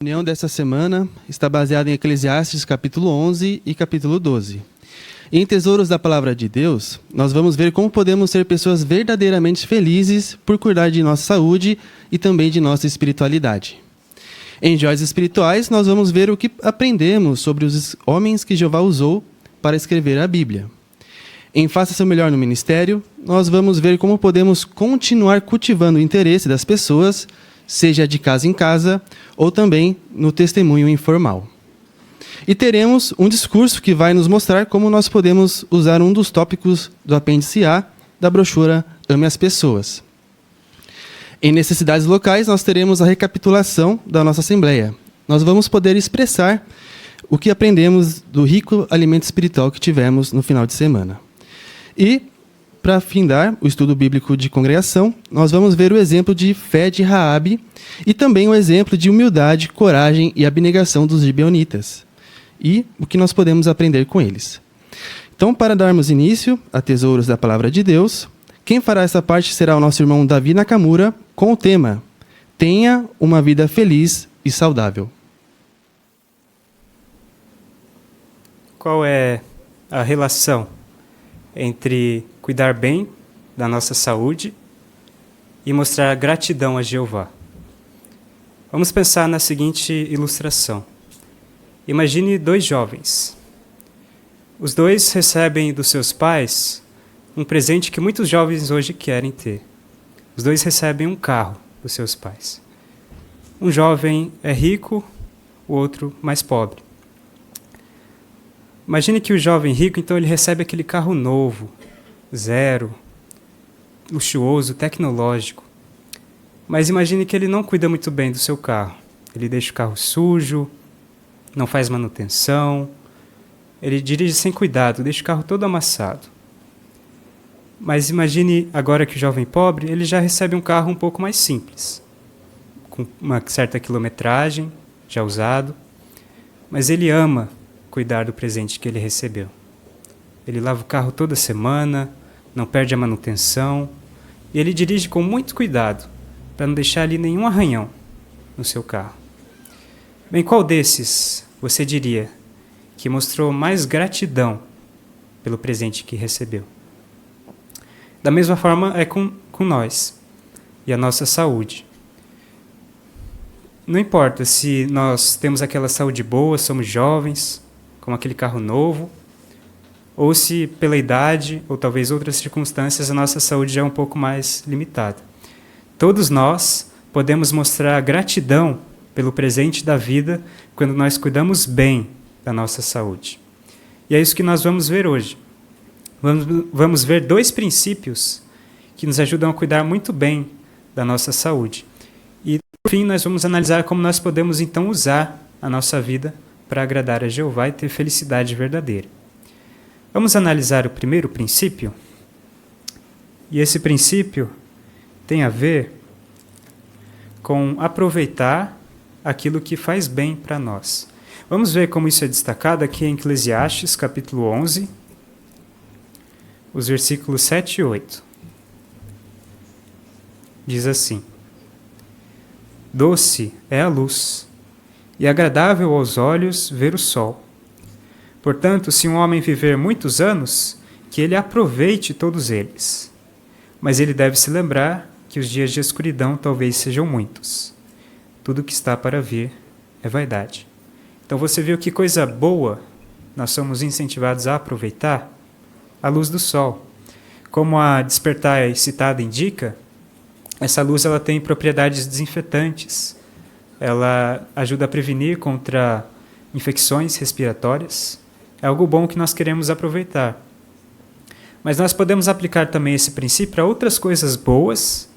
A reunião dessa semana está baseada em Eclesiastes capítulo 11 e capítulo 12. Em Tesouros da Palavra de Deus, nós vamos ver como podemos ser pessoas verdadeiramente felizes por cuidar de nossa saúde e também de nossa espiritualidade. Em Joias Espirituais, nós vamos ver o que aprendemos sobre os homens que Jeová usou para escrever a Bíblia. Em Faça Seu Melhor no Ministério, nós vamos ver como podemos continuar cultivando o interesse das pessoas, seja de casa em casa ou também no testemunho informal. E teremos um discurso que vai nos mostrar como nós podemos usar um dos tópicos do apêndice A da brochura Ame as Pessoas. Em necessidades locais, nós teremos a recapitulação da nossa Assembleia. Nós vamos poder expressar o que aprendemos do rico alimento espiritual que tivemos no final de semana. E, para findar o estudo bíblico de congregação, nós vamos ver o exemplo de fé de Raabe e também o exemplo de humildade, coragem e abnegação dos gibeonitas. E o que nós podemos aprender com eles. Então, para darmos início a Tesouros da Palavra de Deus, quem fará essa parte será o nosso irmão Davi Nakamura, com o tema Tenha uma vida feliz e saudável. Qual é a relação entre cuidar bem da nossa saúde e mostrar gratidão a Jeová? Vamos pensar na seguinte ilustração. Imagine dois jovens. Os dois recebem dos seus pais um presente que muitos jovens hoje querem ter. Os dois recebem um carro dos seus pais. Um jovem é rico, o outro mais pobre. Imagine que o jovem rico, então, ele recebe aquele carro novo, zero, luxuoso, tecnológico. Mas imagine que ele não cuida muito bem do seu carro. Ele deixa o carro sujo, não faz manutenção, ele dirige sem cuidado, deixa o carro todo amassado. Mas imagine agora que o jovem pobre, ele já recebe um carro um pouco mais simples, com uma certa quilometragem, já usado, mas ele ama cuidar do presente que ele recebeu. Ele lava o carro toda semana, não perde a manutenção, e ele dirige com muito cuidado, para não deixar ali nenhum arranhão no seu carro. Bem, qual desses você diria que mostrou mais gratidão pelo presente que recebeu? Da mesma forma é com nós e a nossa saúde. Não importa se nós temos aquela saúde boa, somos jovens, como aquele carro novo, ou se pela idade ou talvez outras circunstâncias a nossa saúde já é um pouco mais limitada. Todos nós podemos mostrar gratidão pelo presente da vida quando nós cuidamos bem da nossa saúde. E é isso que nós vamos ver hoje. Vamos ver dois princípios que nos ajudam a cuidar muito bem da nossa saúde. E, por fim, nós vamos analisar como nós podemos, então, usar a nossa vida para agradar a Jeová e ter felicidade verdadeira. Vamos analisar o primeiro princípio? E esse princípio tem a ver com aproveitar aquilo que faz bem para nós. Vamos ver como isso é destacado aqui em Eclesiastes, capítulo 11, os versículos 7 e 8. Diz assim: Doce é a luz, e agradável aos olhos ver o sol. Portanto, se um homem viver muitos anos, que ele aproveite todos eles. Mas ele deve se lembrar que os dias de escuridão talvez sejam muitos. Tudo que está para vir é vaidade. Então você viu que coisa boa nós somos incentivados a aproveitar? A luz do sol. Como a Despertar citada indica, essa luz ela tem propriedades desinfetantes. Ela ajuda a prevenir contra infecções respiratórias. É algo bom que nós queremos aproveitar. Mas nós podemos aplicar também esse princípio para outras coisas boas,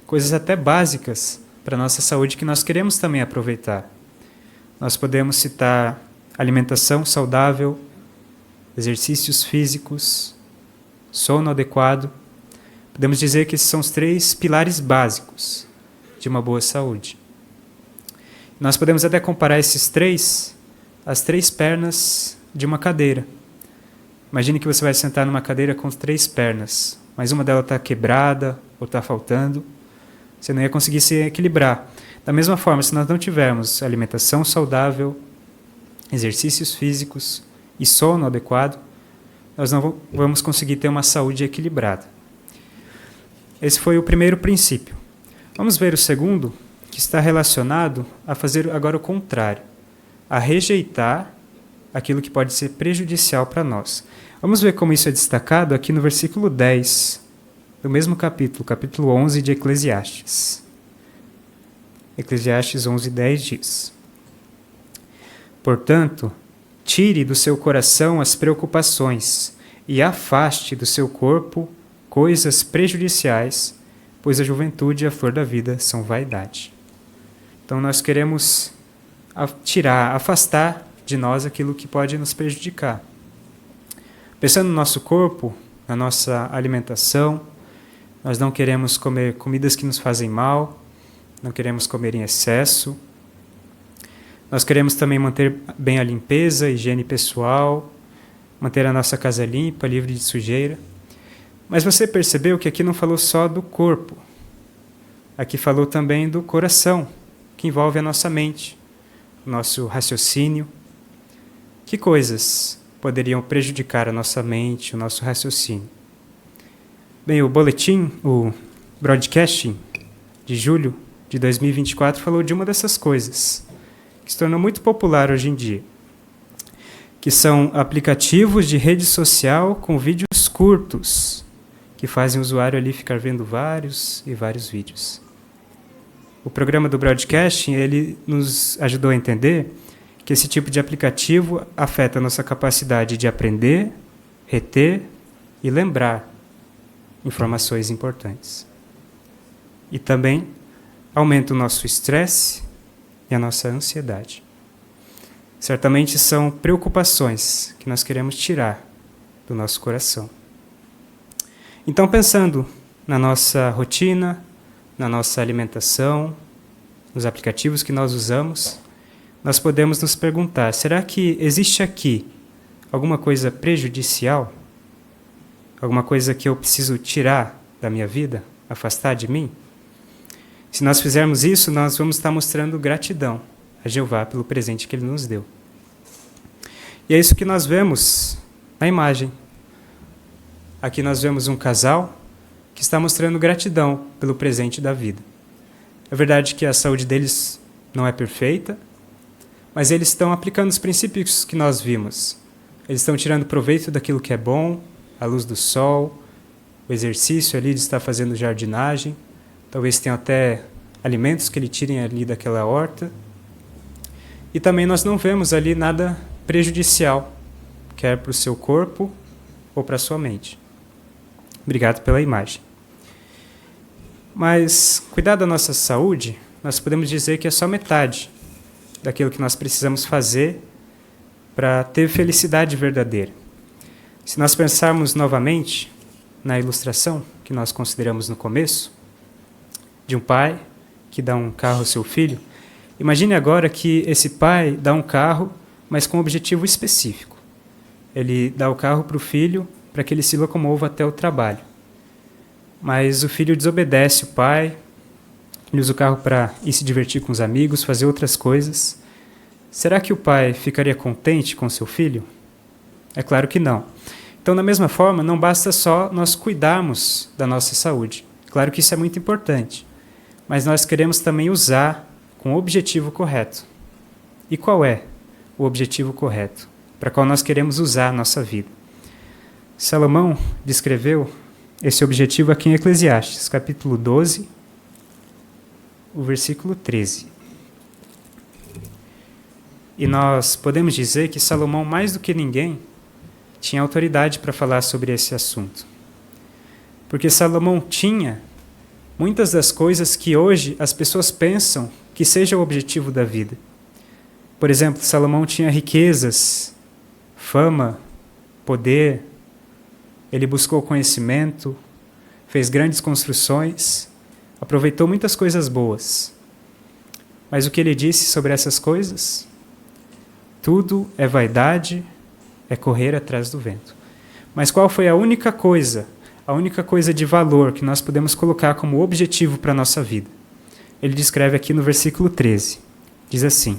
coisas até básicas para a nossa saúde que nós queremos também aproveitar. Nós podemos citar alimentação saudável, exercícios físicos, sono adequado. Podemos dizer que esses são os três pilares básicos de uma boa saúde. Nós podemos até comparar esses três às três pernas de uma cadeira. Imagine que você vai sentar numa cadeira com três pernas, mas uma delas está quebrada ou está faltando. Você não ia conseguir se equilibrar. Da mesma forma, se nós não tivermos alimentação saudável, exercícios físicos e sono adequado, nós não vamos conseguir ter uma saúde equilibrada. Esse foi o primeiro princípio. Vamos ver o segundo, que está relacionado a fazer agora o contrário, a rejeitar aquilo que pode ser prejudicial para nós. Vamos ver como isso é destacado aqui no versículo 10, do mesmo capítulo, capítulo 11 de Eclesiastes. Eclesiastes 11:10 diz: Portanto, tire do seu coração as preocupações e afaste do seu corpo coisas prejudiciais, pois a juventude e a flor da vida são vaidade. Então nós queremos afastar de nós aquilo que pode nos prejudicar. Pensando no nosso corpo, na nossa alimentação, nós não queremos comer comidas que nos fazem mal, não queremos comer em excesso. Nós queremos também manter bem a limpeza, a higiene pessoal, manter a nossa casa limpa, livre de sujeira. Mas você percebeu que aqui não falou só do corpo. Aqui falou também do coração, que envolve a nossa mente, o nosso raciocínio. Que coisas poderiam prejudicar a nossa mente, o nosso raciocínio? Bem, o boletim, o broadcasting de julho de 2024 falou de uma dessas coisas, que se tornou muito popular hoje em dia, que são aplicativos de rede social com vídeos curtos, que fazem o usuário ali ficar vendo vários e vários vídeos. O programa do broadcasting, ele nos ajudou a entender que esse tipo de aplicativo afeta a nossa capacidade de aprender, reter e lembrar informações importantes. E também aumenta o nosso estresse e a nossa ansiedade. Certamente são preocupações que nós queremos tirar do nosso coração. Então, pensando na nossa rotina, na nossa alimentação, nos aplicativos que nós usamos, nós podemos nos perguntar, será que existe aqui alguma coisa prejudicial? Alguma coisa que eu preciso tirar da minha vida, afastar de mim? Se nós fizermos isso, nós vamos estar mostrando gratidão a Jeová pelo presente que Ele nos deu. E é isso que nós vemos na imagem. Aqui nós vemos um casal que está mostrando gratidão pelo presente da vida. É verdade que a saúde deles não é perfeita, mas eles estão aplicando os princípios que nós vimos. Eles estão tirando proveito daquilo que é bom, a luz do sol, o exercício ali de estar fazendo jardinagem, talvez tenham até alimentos que eles tirem ali daquela horta. E também nós não vemos ali nada prejudicial, quer para o seu corpo ou para a sua mente. Obrigado pela imagem. Mas cuidar da nossa saúde, nós podemos dizer que é só metade daquilo que nós precisamos fazer para ter felicidade verdadeira. Se nós pensarmos novamente na ilustração que nós consideramos no começo, de um pai que dá um carro ao seu filho, imagine agora que esse pai dá um carro, mas com um objetivo específico. Ele dá o carro para o filho para que ele se locomova até o trabalho. Mas o filho desobedece o pai, ele usa o carro para ir se divertir com os amigos, fazer outras coisas. Será que o pai ficaria contente com seu filho? É claro que não. Então, da mesma forma, não basta só nós cuidarmos da nossa saúde. Claro que isso é muito importante. Mas nós queremos também usar com o objetivo correto. E qual é o objetivo correto para qual nós queremos usar a nossa vida? Salomão descreveu esse objetivo aqui em Eclesiastes, capítulo 12, o versículo 13. E nós podemos dizer que Salomão, mais do que ninguém, tinha autoridade para falar sobre esse assunto. Porque Salomão tinha muitas das coisas que hoje as pessoas pensam que seja o objetivo da vida. Por exemplo, Salomão tinha riquezas, fama, poder, ele buscou conhecimento, fez grandes construções, aproveitou muitas coisas boas. Mas o que ele disse sobre essas coisas? Tudo é vaidade, é correr atrás do vento. Mas qual foi a única coisa de valor que nós podemos colocar como objetivo para a nossa vida? ele descreve aqui no versículo 13. Diz assim: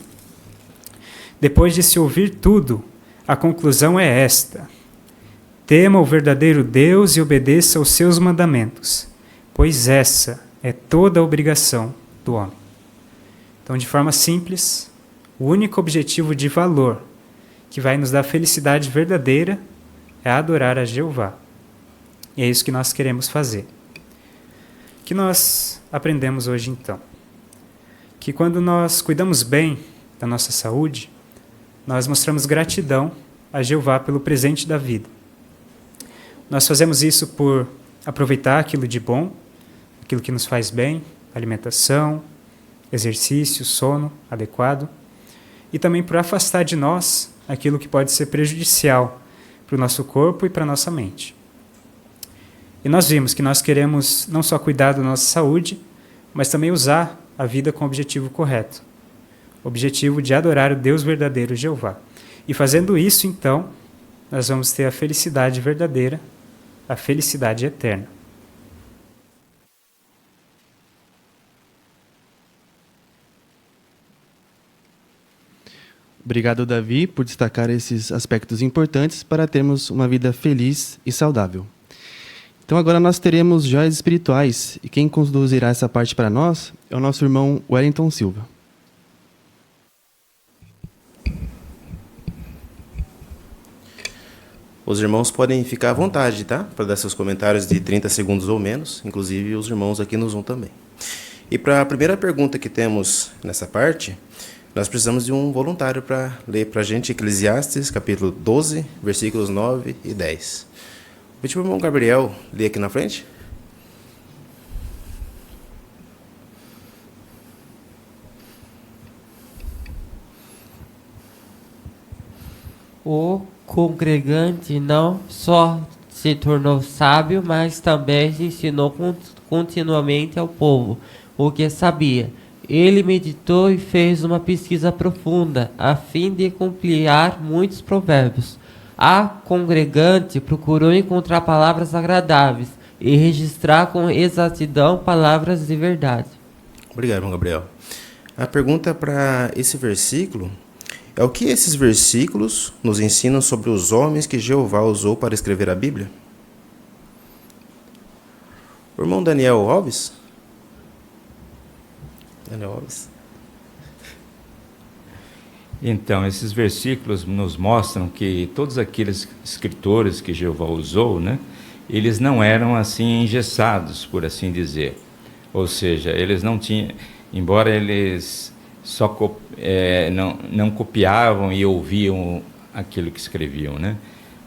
depois de se ouvir tudo, a conclusão é esta: tema o verdadeiro Deus e obedeça aos seus mandamentos, pois essa é toda a obrigação do homem. Então, de forma simples, o único objetivo de valor que vai nos dar felicidade verdadeira é adorar a Jeová. E é isso que nós queremos fazer. O que nós aprendemos hoje, então? Que quando nós cuidamos bem da nossa saúde, nós mostramos gratidão a Jeová pelo presente da vida. Nós fazemos isso por aproveitar aquilo de bom, aquilo que nos faz bem, alimentação, exercício, sono adequado, e também por afastar de nós aquilo que pode ser prejudicial para o nosso corpo e para a nossa mente. E nós vimos que nós queremos não só cuidar da nossa saúde, mas também usar a vida com o objetivo correto, o objetivo de adorar o Deus verdadeiro, Jeová. E fazendo isso, então, nós vamos ter a felicidade verdadeira, a felicidade eterna. Obrigado, Davi, por destacar esses aspectos importantes para termos uma vida feliz e saudável. Então agora nós teremos joias espirituais, e quem conduzirá essa parte para nós é o nosso irmão Wellington Silva. Os irmãos podem ficar à vontade, tá? Para dar seus comentários de 30 segundos ou menos, inclusive os irmãos aqui no Zoom também. E para a primeira pergunta que temos nessa parte, nós precisamos de um voluntário para ler para a gente Eclesiastes, capítulo 12, versículos 9 e 10. Vou pedir para o irmão Gabriel ler aqui na frente. O congregante não só se tornou sábio, mas também ensinou continuamente ao povo o que sabia. Ele meditou e fez uma pesquisa profunda, a fim de compilar muitos provérbios. A congregante procurou encontrar palavras agradáveis e registrar com exatidão palavras de verdade. Obrigado, irmão Gabriel. A pergunta para esse versículo é: o que esses versículos nos ensinam sobre os homens que Jeová usou para escrever a Bíblia? O irmão Daniel Alves? Daniel Alves. Então, esses versículos nos mostram que todos aqueles escritores que Jeová usou, né, eles não eram assim engessados, por assim dizer. Ou seja, eles não tinham, embora eles só não copiavam e ouviam aquilo que escreviam, né?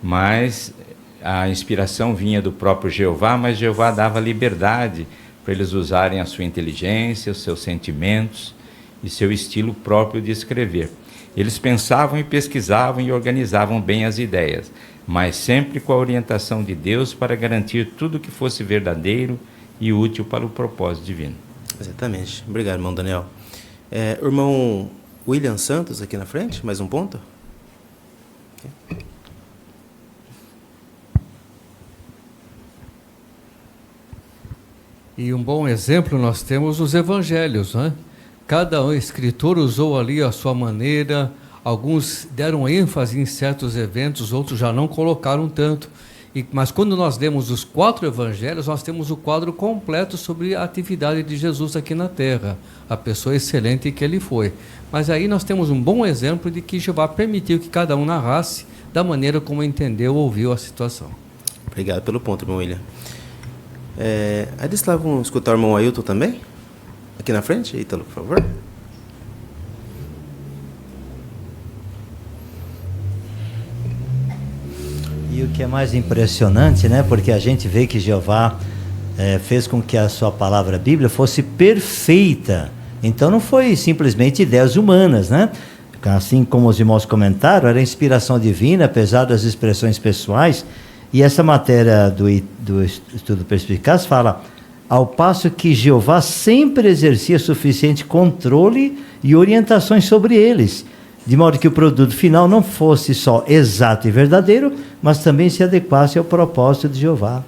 Mas a inspiração vinha do próprio Jeová, mas Jeová dava liberdade para eles usarem a sua inteligência, os seus sentimentos e seu estilo próprio de escrever. Eles pensavam e pesquisavam e organizavam bem as ideias, mas sempre com a orientação de Deus para garantir tudo que fosse verdadeiro e útil para o propósito divino. Exatamente. Obrigado, irmão Daniel. Irmão William Santos, aqui na frente, mais um ponto. Okay. E um bom exemplo nós temos os evangelhos, né? Cada escritor usou ali a sua maneira, alguns deram ênfase em certos eventos, outros já não colocaram tanto. Mas quando nós lemos os 4 evangelhos, nós temos o quadro completo sobre a atividade de Jesus aqui na terra, a pessoa excelente que ele foi. Mas aí nós temos um bom exemplo de que Jeová permitiu que cada um narrasse da maneira como entendeu ou ouviu a situação. Obrigado pelo ponto, irmão William. Lá vamos escutar o irmão Ailton também? Aqui na frente, Ítalo, por favor. E o que é mais impressionante, né? Porque a gente vê que Jeová fez com que a sua palavra Bíblia fosse perfeita. Então não foi simplesmente ideias humanas, né? Assim como os irmãos comentaram, era inspiração divina, apesar das expressões pessoais. E essa matéria do estudo perspicaz fala: ao passo que Jeová sempre exercia suficiente controle e orientações sobre eles, de modo que o produto final não fosse só exato e verdadeiro, mas também se adequasse ao propósito de Jeová.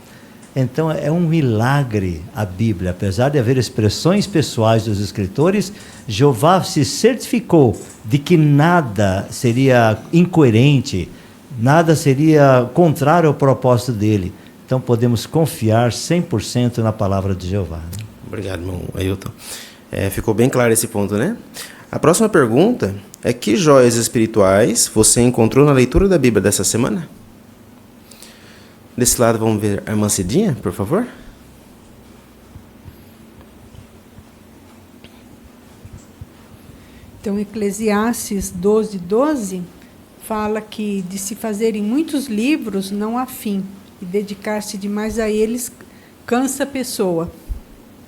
Então é um milagre a Bíblia. Apesar de haver expressões pessoais dos escritores, Jeová se certificou de que nada seria incoerente, nada seria contrário ao propósito dele. Então podemos confiar 100% na palavra de Jeová. Obrigado, irmão Ailton. Ficou bem claro esse ponto, né? A próxima pergunta é: que joias espirituais você encontrou na leitura da Bíblia dessa semana? Desse lado, vamos ver a irmã Cidinha, por favor. Então, Eclesiastes 12:12 fala que de se fazerem muitos livros não há fim, e dedicar-se demais a eles cansa a pessoa.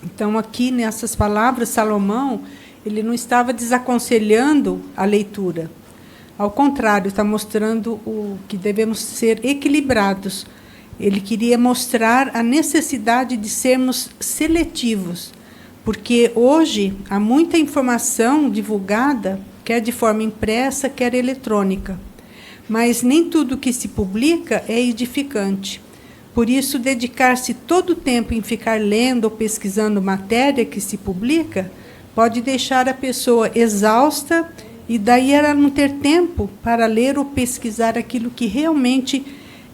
Então, aqui nessas palavras, Salomão, ele não estava desaconselhando a leitura. Ao contrário, está mostrando o que devemos ser equilibrados. Ele queria mostrar a necessidade de sermos seletivos, porque hoje há muita informação divulgada, quer de forma impressa, quer eletrônica. Mas nem tudo que se publica é edificante. Por isso, dedicar-se todo o tempo em ficar lendo ou pesquisando matéria que se publica pode deixar a pessoa exausta e daí ela não ter tempo para ler ou pesquisar aquilo que realmente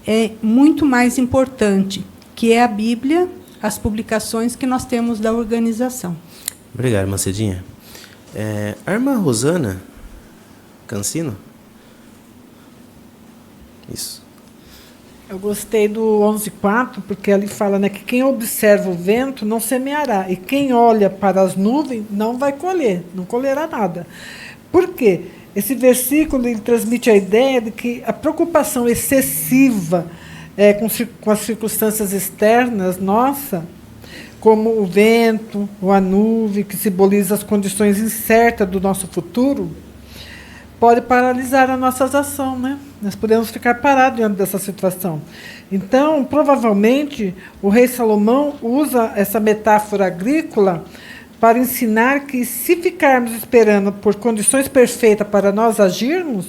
é muito mais importante, que é a Bíblia, as publicações que nós temos da organização. Obrigado, irmã Cidinha. A irmã Rosana Cancino? Isso. Eu gostei do 11:4, porque ali fala, né, que quem observa o vento não semeará, e quem olha para as nuvens não vai colher, não colherá nada. Por quê? Esse versículo ele transmite a ideia de que a preocupação excessiva com as circunstâncias externas, nossa, como o vento, ou a nuvem, que simboliza as condições incertas do nosso futuro, pode paralisar as nossas ações, né? Nós podemos ficar parados diante dessa situação. Então, provavelmente, o rei Salomão usa essa metáfora agrícola para ensinar que, se ficarmos esperando por condições perfeitas para nós agirmos,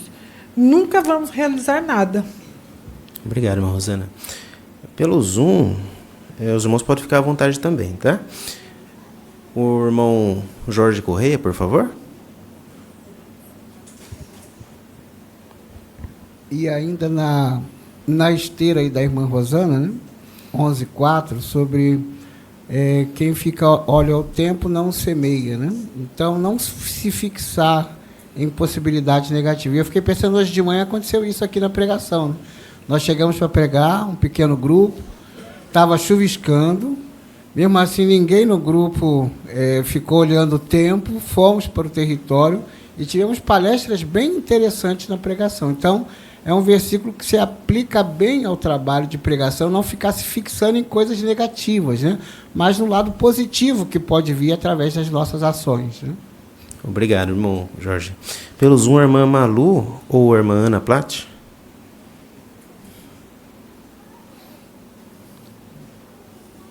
nunca vamos realizar nada. Obrigado, irmã Rosana. Pelo Zoom, os irmãos podem ficar à vontade também, tá? O irmão Jorge Correia, por favor. E ainda na esteira aí da irmã Rosana, né? 11:4, sobre quem olha ao tempo não semeia, né? Então, não se fixar em possibilidades negativas. Eu fiquei pensando, hoje de manhã aconteceu isso aqui na pregação, né? Nós chegamos para pregar, um pequeno grupo, estava chuviscando, mesmo assim ninguém no grupo ficou olhando o tempo, fomos para o território e tivemos palestras bem interessantes na pregação. Então, é um versículo que se aplica bem ao trabalho de pregação, não ficar se fixando em coisas negativas, né? Mas no lado positivo que pode vir através das nossas ações, né? Obrigado, irmão Jorge. Pelo Zoom, a irmã Malu ou a irmã Ana Platt?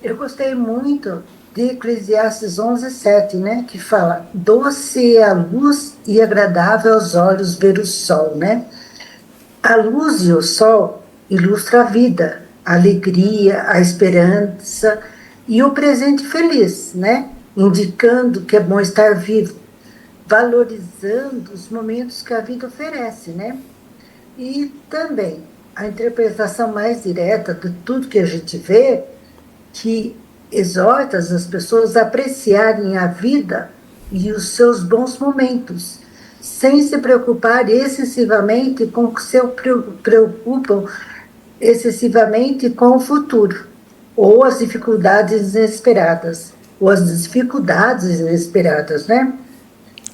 Eu gostei muito de Eclesiastes 11:7, né? Que fala, doce é a luz e agradável aos olhos ver o sol, né? A luz e o sol ilustram a vida, a alegria, a esperança e o presente feliz, né? Indicando que é bom estar vivo, valorizando os momentos que a vida oferece, né? E também a interpretação mais direta de tudo que a gente vê, que exorta as pessoas a apreciarem a vida e os seus bons momentos, sem se preocupar excessivamente com o que se preocupam excessivamente com o futuro, ou as dificuldades inesperadas, né?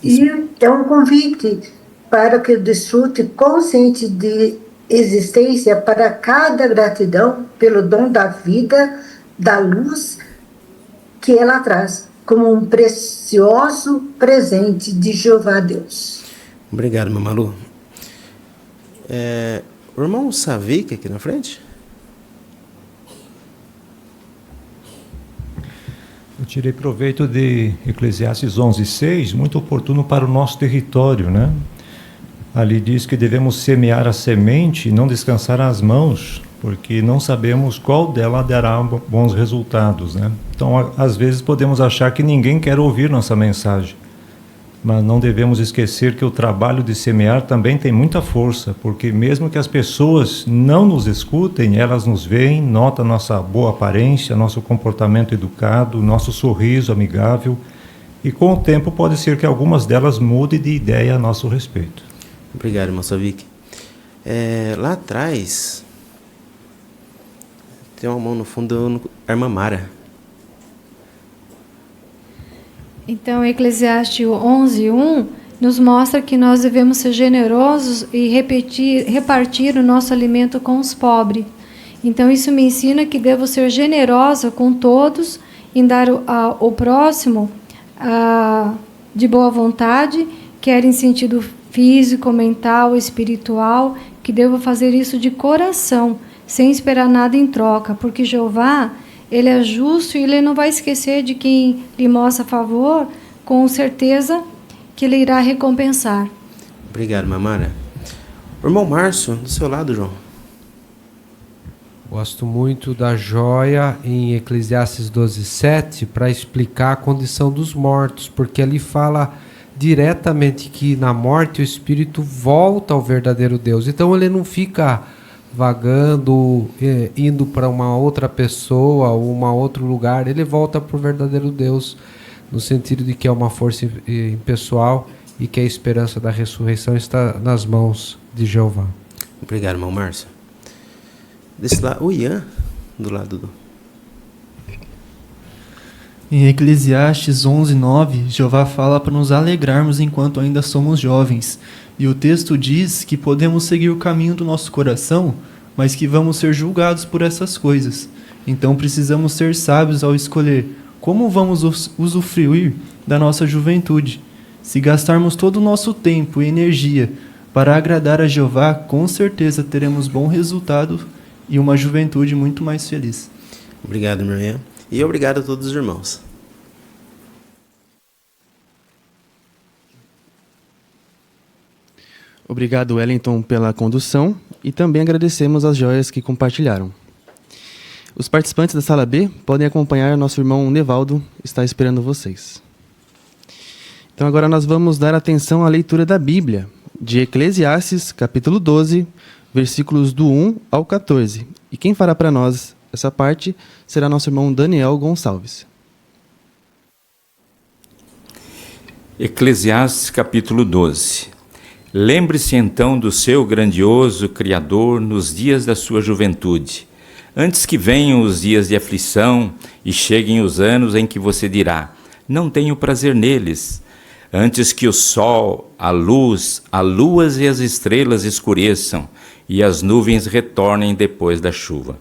E é um convite para que desfrute consciente de existência para cada gratidão pelo dom da vida, da luz que ela traz, como um precioso presente de Jeová Deus. Obrigado, meu Malu. O irmão Savic aqui na frente. Eu tirei proveito de Eclesiastes 11:6, muito oportuno para o nosso território, né? Ali diz que devemos semear a semente e não descansar as mãos, porque não sabemos qual dela dará bons resultados, né? Então, às vezes podemos achar que ninguém quer ouvir nossa mensagem, mas não devemos esquecer que o trabalho de semear também tem muita força, porque mesmo que as pessoas não nos escutem, elas nos veem, notam nossa boa aparência, nosso comportamento educado, nosso sorriso amigável, e com o tempo pode ser que algumas delas mudem de ideia a nosso respeito. Obrigado, irmã Savic. Lá atrás, tem uma mão no fundo, a irmã Mara. Então, Eclesiastes 11:1 nos mostra que nós devemos ser generosos e repartir o nosso alimento com os pobres. Então, isso me ensina que devo ser generosa com todos, em dar ao próximo de boa vontade, quer em sentido físico, mental, espiritual, que devo fazer isso de coração, sem esperar nada em troca, porque Jeová, ele é justo e ele não vai esquecer de quem lhe mostra favor, com certeza que ele irá recompensar. Obrigado, Mamara. O irmão Márcio, do seu lado, João. Gosto muito da joia em Eclesiastes 12:7 para explicar a condição dos mortos, porque ali fala diretamente que na morte o espírito volta ao verdadeiro Deus. Então ele não fica vagando, indo para uma outra pessoa ou um outro lugar, ele volta para o verdadeiro Deus, no sentido de que é uma força impessoal e que a esperança da ressurreição está nas mãos de Jeová. Obrigado, irmão Márcio. Desse lado, o Ian, do lado do... Em Eclesiastes 11:9, Jeová fala para nos alegrarmos enquanto ainda somos jovens. E o texto diz que podemos seguir o caminho do nosso coração, mas que vamos ser julgados por essas coisas. Então precisamos ser sábios ao escolher como vamos usufruir da nossa juventude. Se gastarmos todo o nosso tempo e energia para agradar a Jeová, com certeza teremos bom resultado e uma juventude muito mais feliz. Obrigado, meu irmão. E obrigado a todos os irmãos. Obrigado, Wellington, pela condução e também agradecemos as joias que compartilharam. Os participantes da sala B podem acompanhar nosso irmão Nevaldo, está esperando vocês. Então agora nós vamos dar atenção à leitura da Bíblia, de Eclesiastes, capítulo 12, versículos do 1 ao 14. E quem fará para nós essa parte será nosso irmão Daniel Gonçalves. Eclesiastes capítulo 12. Lembre-se então do seu grandioso Criador nos dias da sua juventude, antes que venham os dias de aflição e cheguem os anos em que você dirá, não tenho prazer neles, antes que o sol, a luz, as luas e as estrelas escureçam e as nuvens retornem depois da chuva.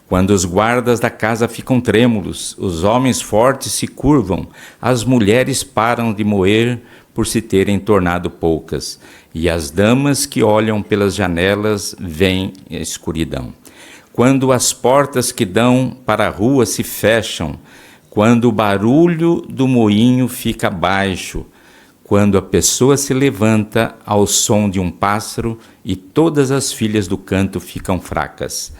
Quando os guardas da casa ficam trêmulos, os homens fortes se curvam, as mulheres param de moer por se terem tornado poucas, e as damas que olham pelas janelas veem a escuridão. Quando as portas que dão para a rua se fecham, quando o barulho do moinho fica baixo, quando a pessoa se levanta ao som de um pássaro e todas as filhas do canto ficam fracas.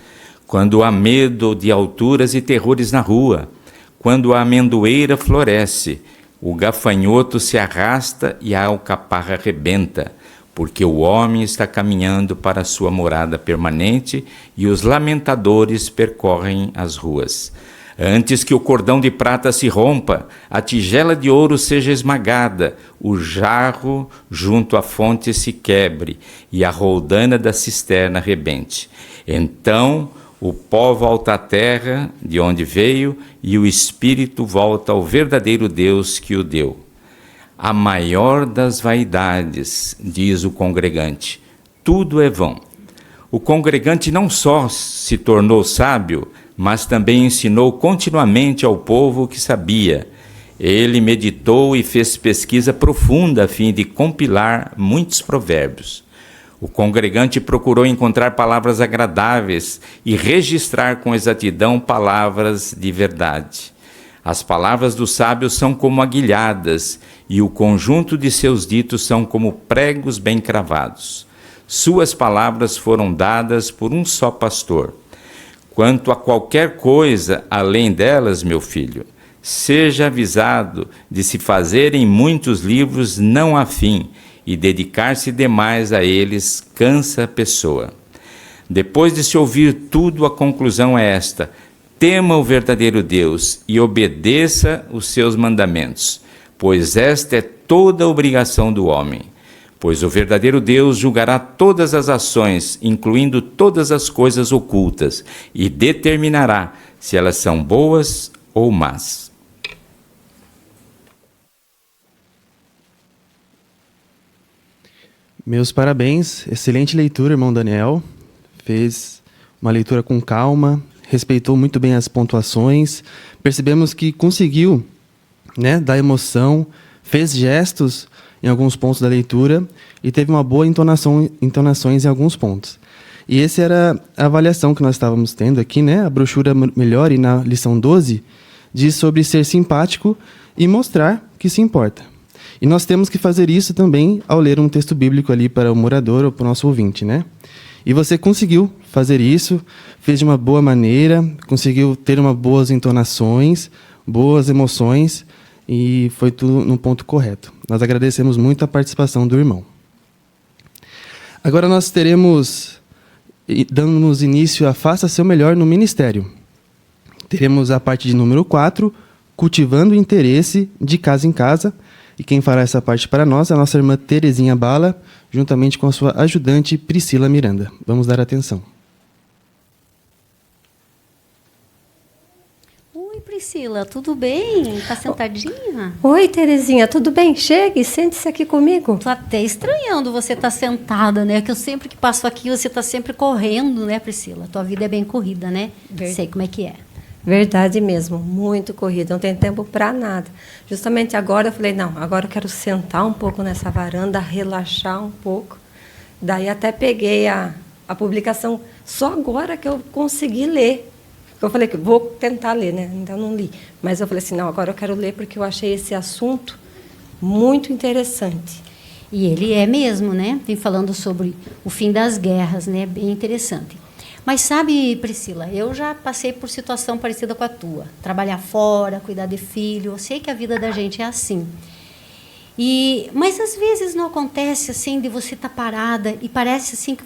Quando há medo de alturas e terrores na rua, quando a amendoeira floresce, o gafanhoto se arrasta e a alcaparra rebenta, porque o homem está caminhando para a sua morada permanente e os lamentadores percorrem as ruas. Antes que o cordão de prata se rompa, a tigela de ouro seja esmagada, o jarro junto à fonte se quebre e a roldana da cisterna rebente. Então o pó volta à terra, de onde veio, e o espírito volta ao verdadeiro Deus que o deu. A maior das vaidades, diz o congregante, tudo é vão. O congregante não só se tornou sábio, mas também ensinou continuamente ao povo que sabia. Ele meditou e fez pesquisa profunda a fim de compilar muitos provérbios. O congregante procurou encontrar palavras agradáveis e registrar com exatidão palavras de verdade. As palavras dos sábios são como aguilhadas, e o conjunto de seus ditos são como pregos bem cravados. Suas palavras foram dadas por um só pastor. Quanto a qualquer coisa além delas, meu filho, seja avisado de se fazerem muitos livros não há fim, e dedicar-se demais a eles cansa a pessoa. Depois de se ouvir tudo, a conclusão é esta: tema o verdadeiro Deus e obedeça os seus mandamentos, pois esta é toda a obrigação do homem. Pois o verdadeiro Deus julgará todas as ações, incluindo todas as coisas ocultas, e determinará se elas são boas ou más. Meus parabéns, excelente leitura, irmão Daniel. Fez uma leitura com calma, respeitou muito bem as pontuações. Percebemos que conseguiu, né, dar emoção, fez gestos em alguns pontos da leitura e teve uma boa entonações em alguns pontos. E essa era a avaliação que nós estávamos tendo aqui, né? A brochura Melhore, na lição 12, diz sobre ser simpático e mostrar que se importa. E nós temos que fazer isso também ao ler um texto bíblico ali para o morador ou para o nosso ouvinte, né? E você conseguiu fazer isso, fez de uma boa maneira, conseguiu ter boas entonações, boas emoções, e foi tudo no ponto correto. Nós agradecemos muito a participação do irmão. Agora nós teremos, dando-nos início a Faça Seu Melhor no Ministério. Teremos a parte de número 4, Cultivando o Interesse de Casa em Casa, e quem fará essa parte para nós é a nossa irmã Terezinha Bala, juntamente com a sua ajudante Priscila Miranda. Vamos dar atenção. Oi, Priscila, tudo bem? Tá sentadinha? Oi, Terezinha, tudo bem? Chegue, sente-se aqui comigo. Tô até estranhando você estar sentada, né? Que eu sempre que passo aqui, você tá sempre correndo, né, Priscila? Tua vida é bem corrida, né? Sei como é que é. Verdade mesmo, muito corrida, não tem tempo para nada. Justamente agora eu falei, não, agora eu quero sentar um pouco nessa varanda, relaxar um pouco. Daí até peguei a publicação, só agora que eu consegui ler. Eu falei que vou tentar ler, né? Ainda não li. Mas eu falei assim, não, agora eu quero ler porque eu achei esse assunto muito interessante. E ele é mesmo, né? Vem falando sobre o fim das guerras, né? Bem interessante. Mas sabe, Priscila, eu já passei por situação parecida com a tua. Trabalhar fora, cuidar de filho. Eu sei que a vida da gente é assim. Mas às vezes não acontece assim de você estar parada e parece assim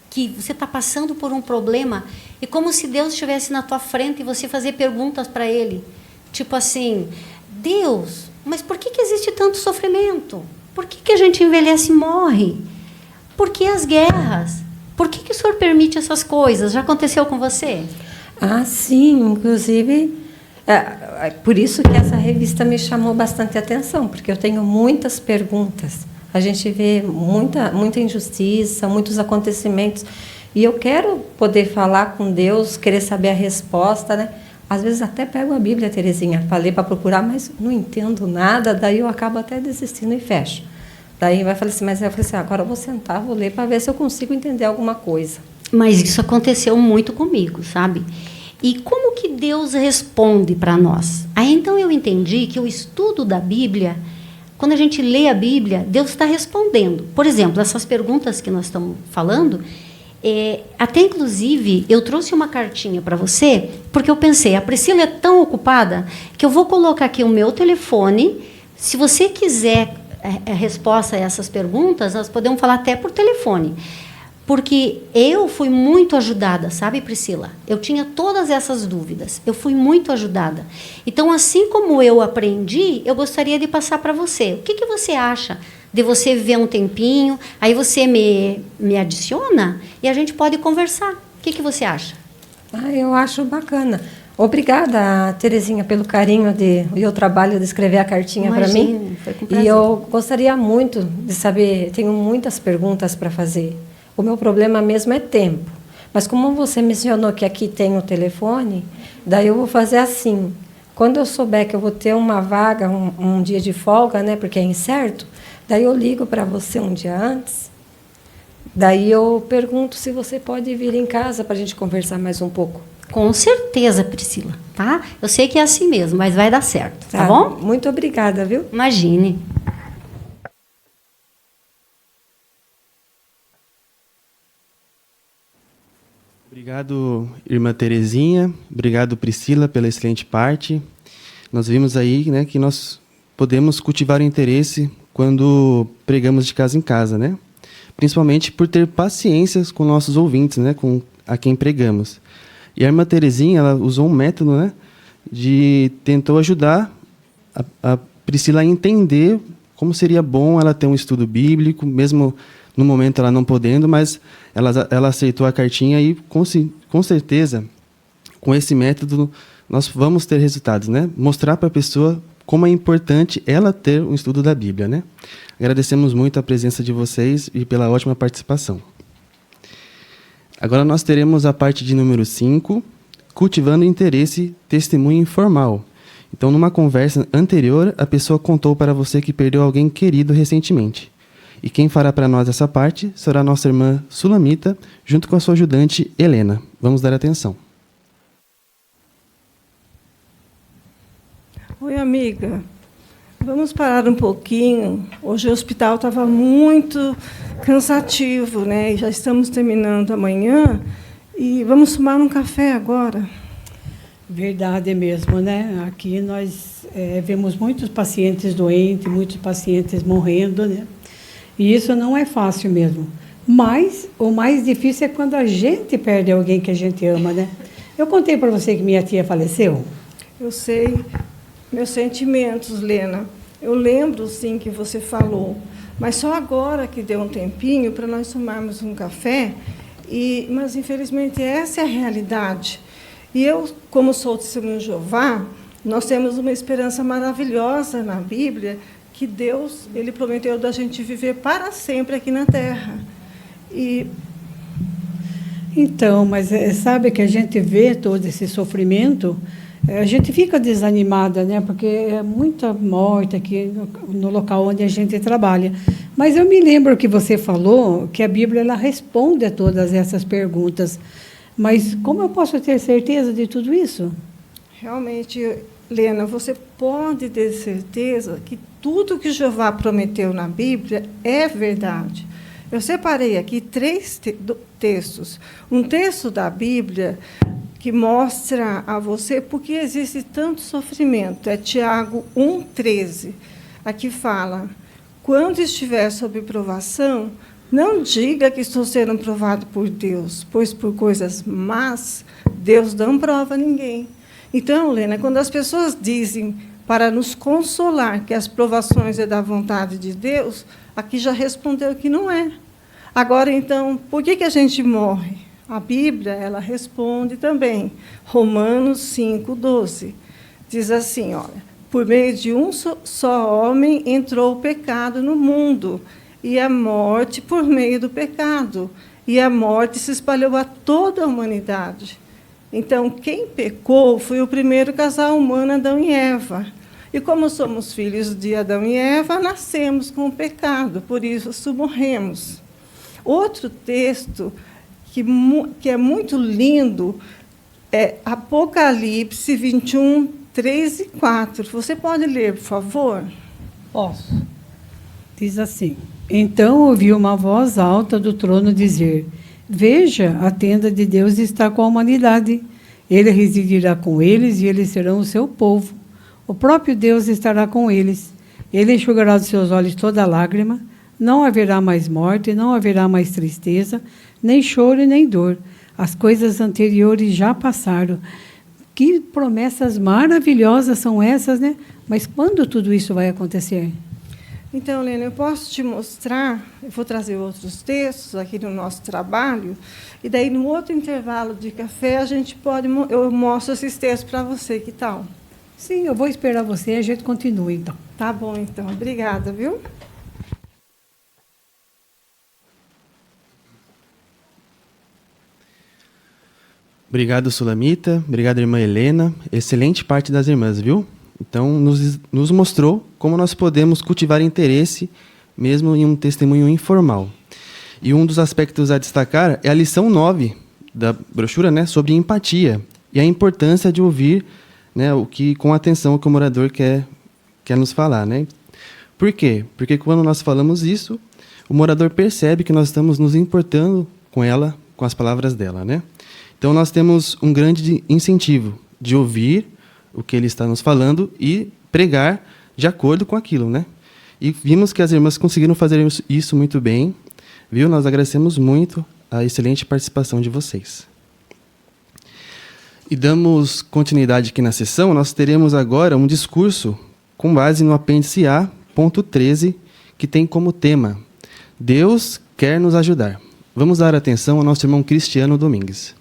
que você está passando por um problema e como se Deus estivesse na tua frente e você fazer perguntas para Ele. Tipo assim, Deus, mas por que existe tanto sofrimento? Por que a gente envelhece e morre? Por que as guerras? Por que o Senhor permite essas coisas? Já aconteceu com você? Ah, sim. Inclusive, por isso que essa revista me chamou bastante atenção, porque eu tenho muitas perguntas. A gente vê muita injustiça, muitos acontecimentos. E eu quero poder falar com Deus, querer saber a resposta, né? Às vezes até pego a Bíblia, Terezinha, falei para procurar, mas não entendo nada, daí eu acabo até desistindo e fecho. Daí vai falar assim, mas eu falei assim, agora eu vou sentar, vou ler para ver se eu consigo entender alguma coisa. Mas isso aconteceu muito comigo, sabe? E como que Deus responde para nós? Aí então eu entendi que o estudo da Bíblia, quando a gente lê a Bíblia, Deus está respondendo. Por exemplo, essas perguntas que nós estamos falando, até inclusive eu trouxe uma cartinha para você, porque eu pensei, a Priscila é tão ocupada que eu vou colocar aqui o meu telefone. Se você quiser a resposta a essas perguntas, nós podemos falar até por telefone. Porque eu fui muito ajudada, sabe, Priscila? Eu tinha todas essas dúvidas, eu fui muito ajudada. Então, assim como eu aprendi, eu gostaria de passar para você. O que você acha de você viver um tempinho, aí você me adiciona e a gente pode conversar. O que você acha? Eu acho bacana. Obrigada, Terezinha, pelo carinho e o trabalho de escrever a cartinha para mim. Foi com prazer. E eu gostaria muito de saber, tenho muitas perguntas para fazer. O meu problema mesmo é tempo. Mas como você mencionou que aqui tem o telefone, daí eu vou fazer assim. Quando eu souber que eu vou ter uma vaga, um dia de folga, né, porque é incerto, daí eu ligo para você um dia antes. Daí eu pergunto se você pode vir em casa para a gente conversar mais um pouco. Com certeza, Priscila, tá? Eu sei que é assim mesmo, mas vai dar certo, tá bom? Muito obrigada, viu? Imagine. Obrigado, irmã Terezinha. Obrigado, Priscila, pela excelente parte. Nós vimos aí, né, que nós podemos cultivar o interesse quando pregamos de casa em casa, né? Principalmente por ter paciência com nossos ouvintes, né, com a quem pregamos. E a irmã Terezinha, ela usou um método, né, tentou ajudar a Priscila a entender como seria bom ela ter um estudo bíblico, mesmo no momento ela não podendo, mas ela aceitou a cartinha e, com certeza, com esse método, nós vamos ter resultados, né? Mostrar para a pessoa como é importante ela ter um estudo da Bíblia, né? Agradecemos muito a presença de vocês e pela ótima participação. Agora nós teremos a parte de número 5, cultivando interesse, testemunho informal. Então, numa conversa anterior, a pessoa contou para você que perdeu alguém querido recentemente. E quem fará para nós essa parte será a nossa irmã Sulamita, junto com a sua ajudante Helena. Vamos dar atenção. Oi, amiga. Vamos parar um pouquinho. Hoje o hospital estava muito cansativo, né? E já estamos terminando amanhã. E vamos tomar um café agora. Verdade mesmo, né? Aqui nós vemos muitos pacientes doentes, muitos pacientes morrendo, né? E isso não é fácil mesmo. Mas o mais difícil é quando a gente perde alguém que a gente ama, né? Eu contei para você que minha tia faleceu. Eu sei. Meus sentimentos, Lena. Eu lembro, sim, que você falou. Mas só agora que deu um tempinho para nós tomarmos um café. Mas, infelizmente, essa é a realidade. E eu, como sou testemunho de Jeová, nós temos uma esperança maravilhosa na Bíblia, que Deus, Ele prometeu da gente viver para sempre aqui na Terra. Então, mas sabe que a gente vê todo esse sofrimento, a gente fica desanimada, né? Porque é muita morte aqui no local onde a gente trabalha. Mas eu me lembro que você falou que a Bíblia ela responde a todas essas perguntas. Mas como eu posso ter certeza de tudo isso? Realmente, Lena, você pode ter certeza que tudo que Jeová prometeu na Bíblia é verdade. Eu separei aqui 3 textos. Um texto da Bíblia que mostra a você por que existe tanto sofrimento. É Tiago 1,13. Aqui fala: quando estiver sob provação, não diga que estou sendo provado por Deus, pois por coisas más, Deus não prova ninguém. Então, Lena, quando as pessoas dizem para nos consolar que as provações é da vontade de Deus, aqui já respondeu que não é. Agora, então, por que a gente morre? A Bíblia, ela responde também. Romanos 5,12. Diz assim, olha, por meio de um só homem entrou o pecado no mundo, e a morte por meio do pecado. E a morte se espalhou a toda a humanidade. Então, quem pecou foi o primeiro casal humano, Adão e Eva. E como somos filhos de Adão e Eva, nascemos com o pecado, por isso morremos. Outro texto que é muito lindo é Apocalipse 21, 3 e 4. Você pode ler, por favor? Posso. Diz assim: então ouvi uma voz alta do trono dizer: veja, a tenda de Deus está com a humanidade. Ele residirá com eles e eles serão o seu povo. O próprio Deus estará com eles. Ele enxugará dos seus olhos toda lágrima. Não haverá mais morte, não haverá mais tristeza, nem choro e nem dor. As coisas anteriores já passaram. Que promessas maravilhosas são essas, né? Mas quando tudo isso vai acontecer? Então, Lena, eu posso te mostrar, eu vou trazer outros textos aqui no nosso trabalho, e daí, no outro intervalo de café, eu mostro esses textos para você, que tal? Sim, eu vou esperar você e a gente continua, então. Tá bom, então. Obrigada, viu? Obrigado, Sulamita. Obrigado, irmã Helena. Excelente parte das irmãs, viu? Então, nos mostrou como nós podemos cultivar interesse mesmo em um testemunho informal. E um dos aspectos a destacar é a lição 9 da brochura, né, sobre empatia e a importância de ouvir, né, com atenção o que o morador quer nos falar, né? Por quê? Porque quando nós falamos isso, o morador percebe que nós estamos nos importando com ela, com as palavras dela, né? Então nós temos um grande incentivo de ouvir o que ele está nos falando e pregar de acordo com aquilo, né? E vimos que as irmãs conseguiram fazer isso muito bem, viu? Nós agradecemos muito a excelente participação de vocês. E damos continuidade aqui na sessão. Nós teremos agora um discurso com base no apêndice A, ponto 13, que tem como tema Deus quer nos ajudar. Vamos dar atenção ao nosso irmão Cristiano Domingues.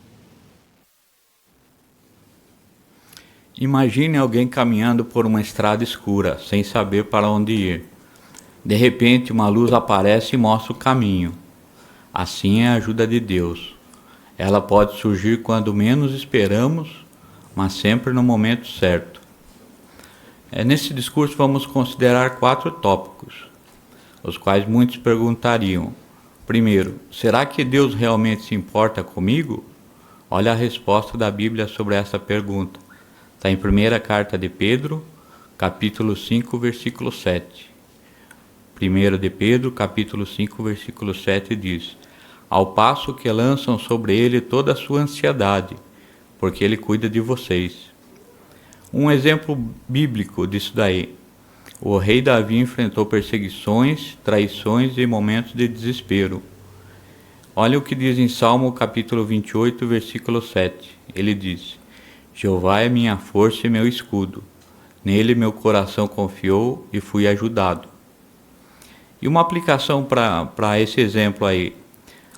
Imagine alguém caminhando por uma estrada escura, sem saber para onde ir. De repente, uma luz aparece e mostra o caminho. Assim é a ajuda de Deus. Ela pode surgir quando menos esperamos, mas sempre no momento certo. Nesse discurso vamos considerar 4 tópicos, os quais muitos perguntariam. Primeiro, será que Deus realmente se importa comigo? Olha a resposta da Bíblia sobre essa pergunta. Está em 1ª carta de Pedro, capítulo 5, versículo 7. 1 de Pedro, capítulo 5, versículo 7 diz: ao passo que lançam sobre ele toda a sua ansiedade, porque ele cuida de vocês. Um exemplo bíblico disso daí. O rei Davi enfrentou perseguições, traições e momentos de desespero. Olha o que diz em Salmo capítulo 28, versículo 7. Ele diz: Jeová é minha força e meu escudo. Nele meu coração confiou e fui ajudado. E uma aplicação para esse exemplo aí.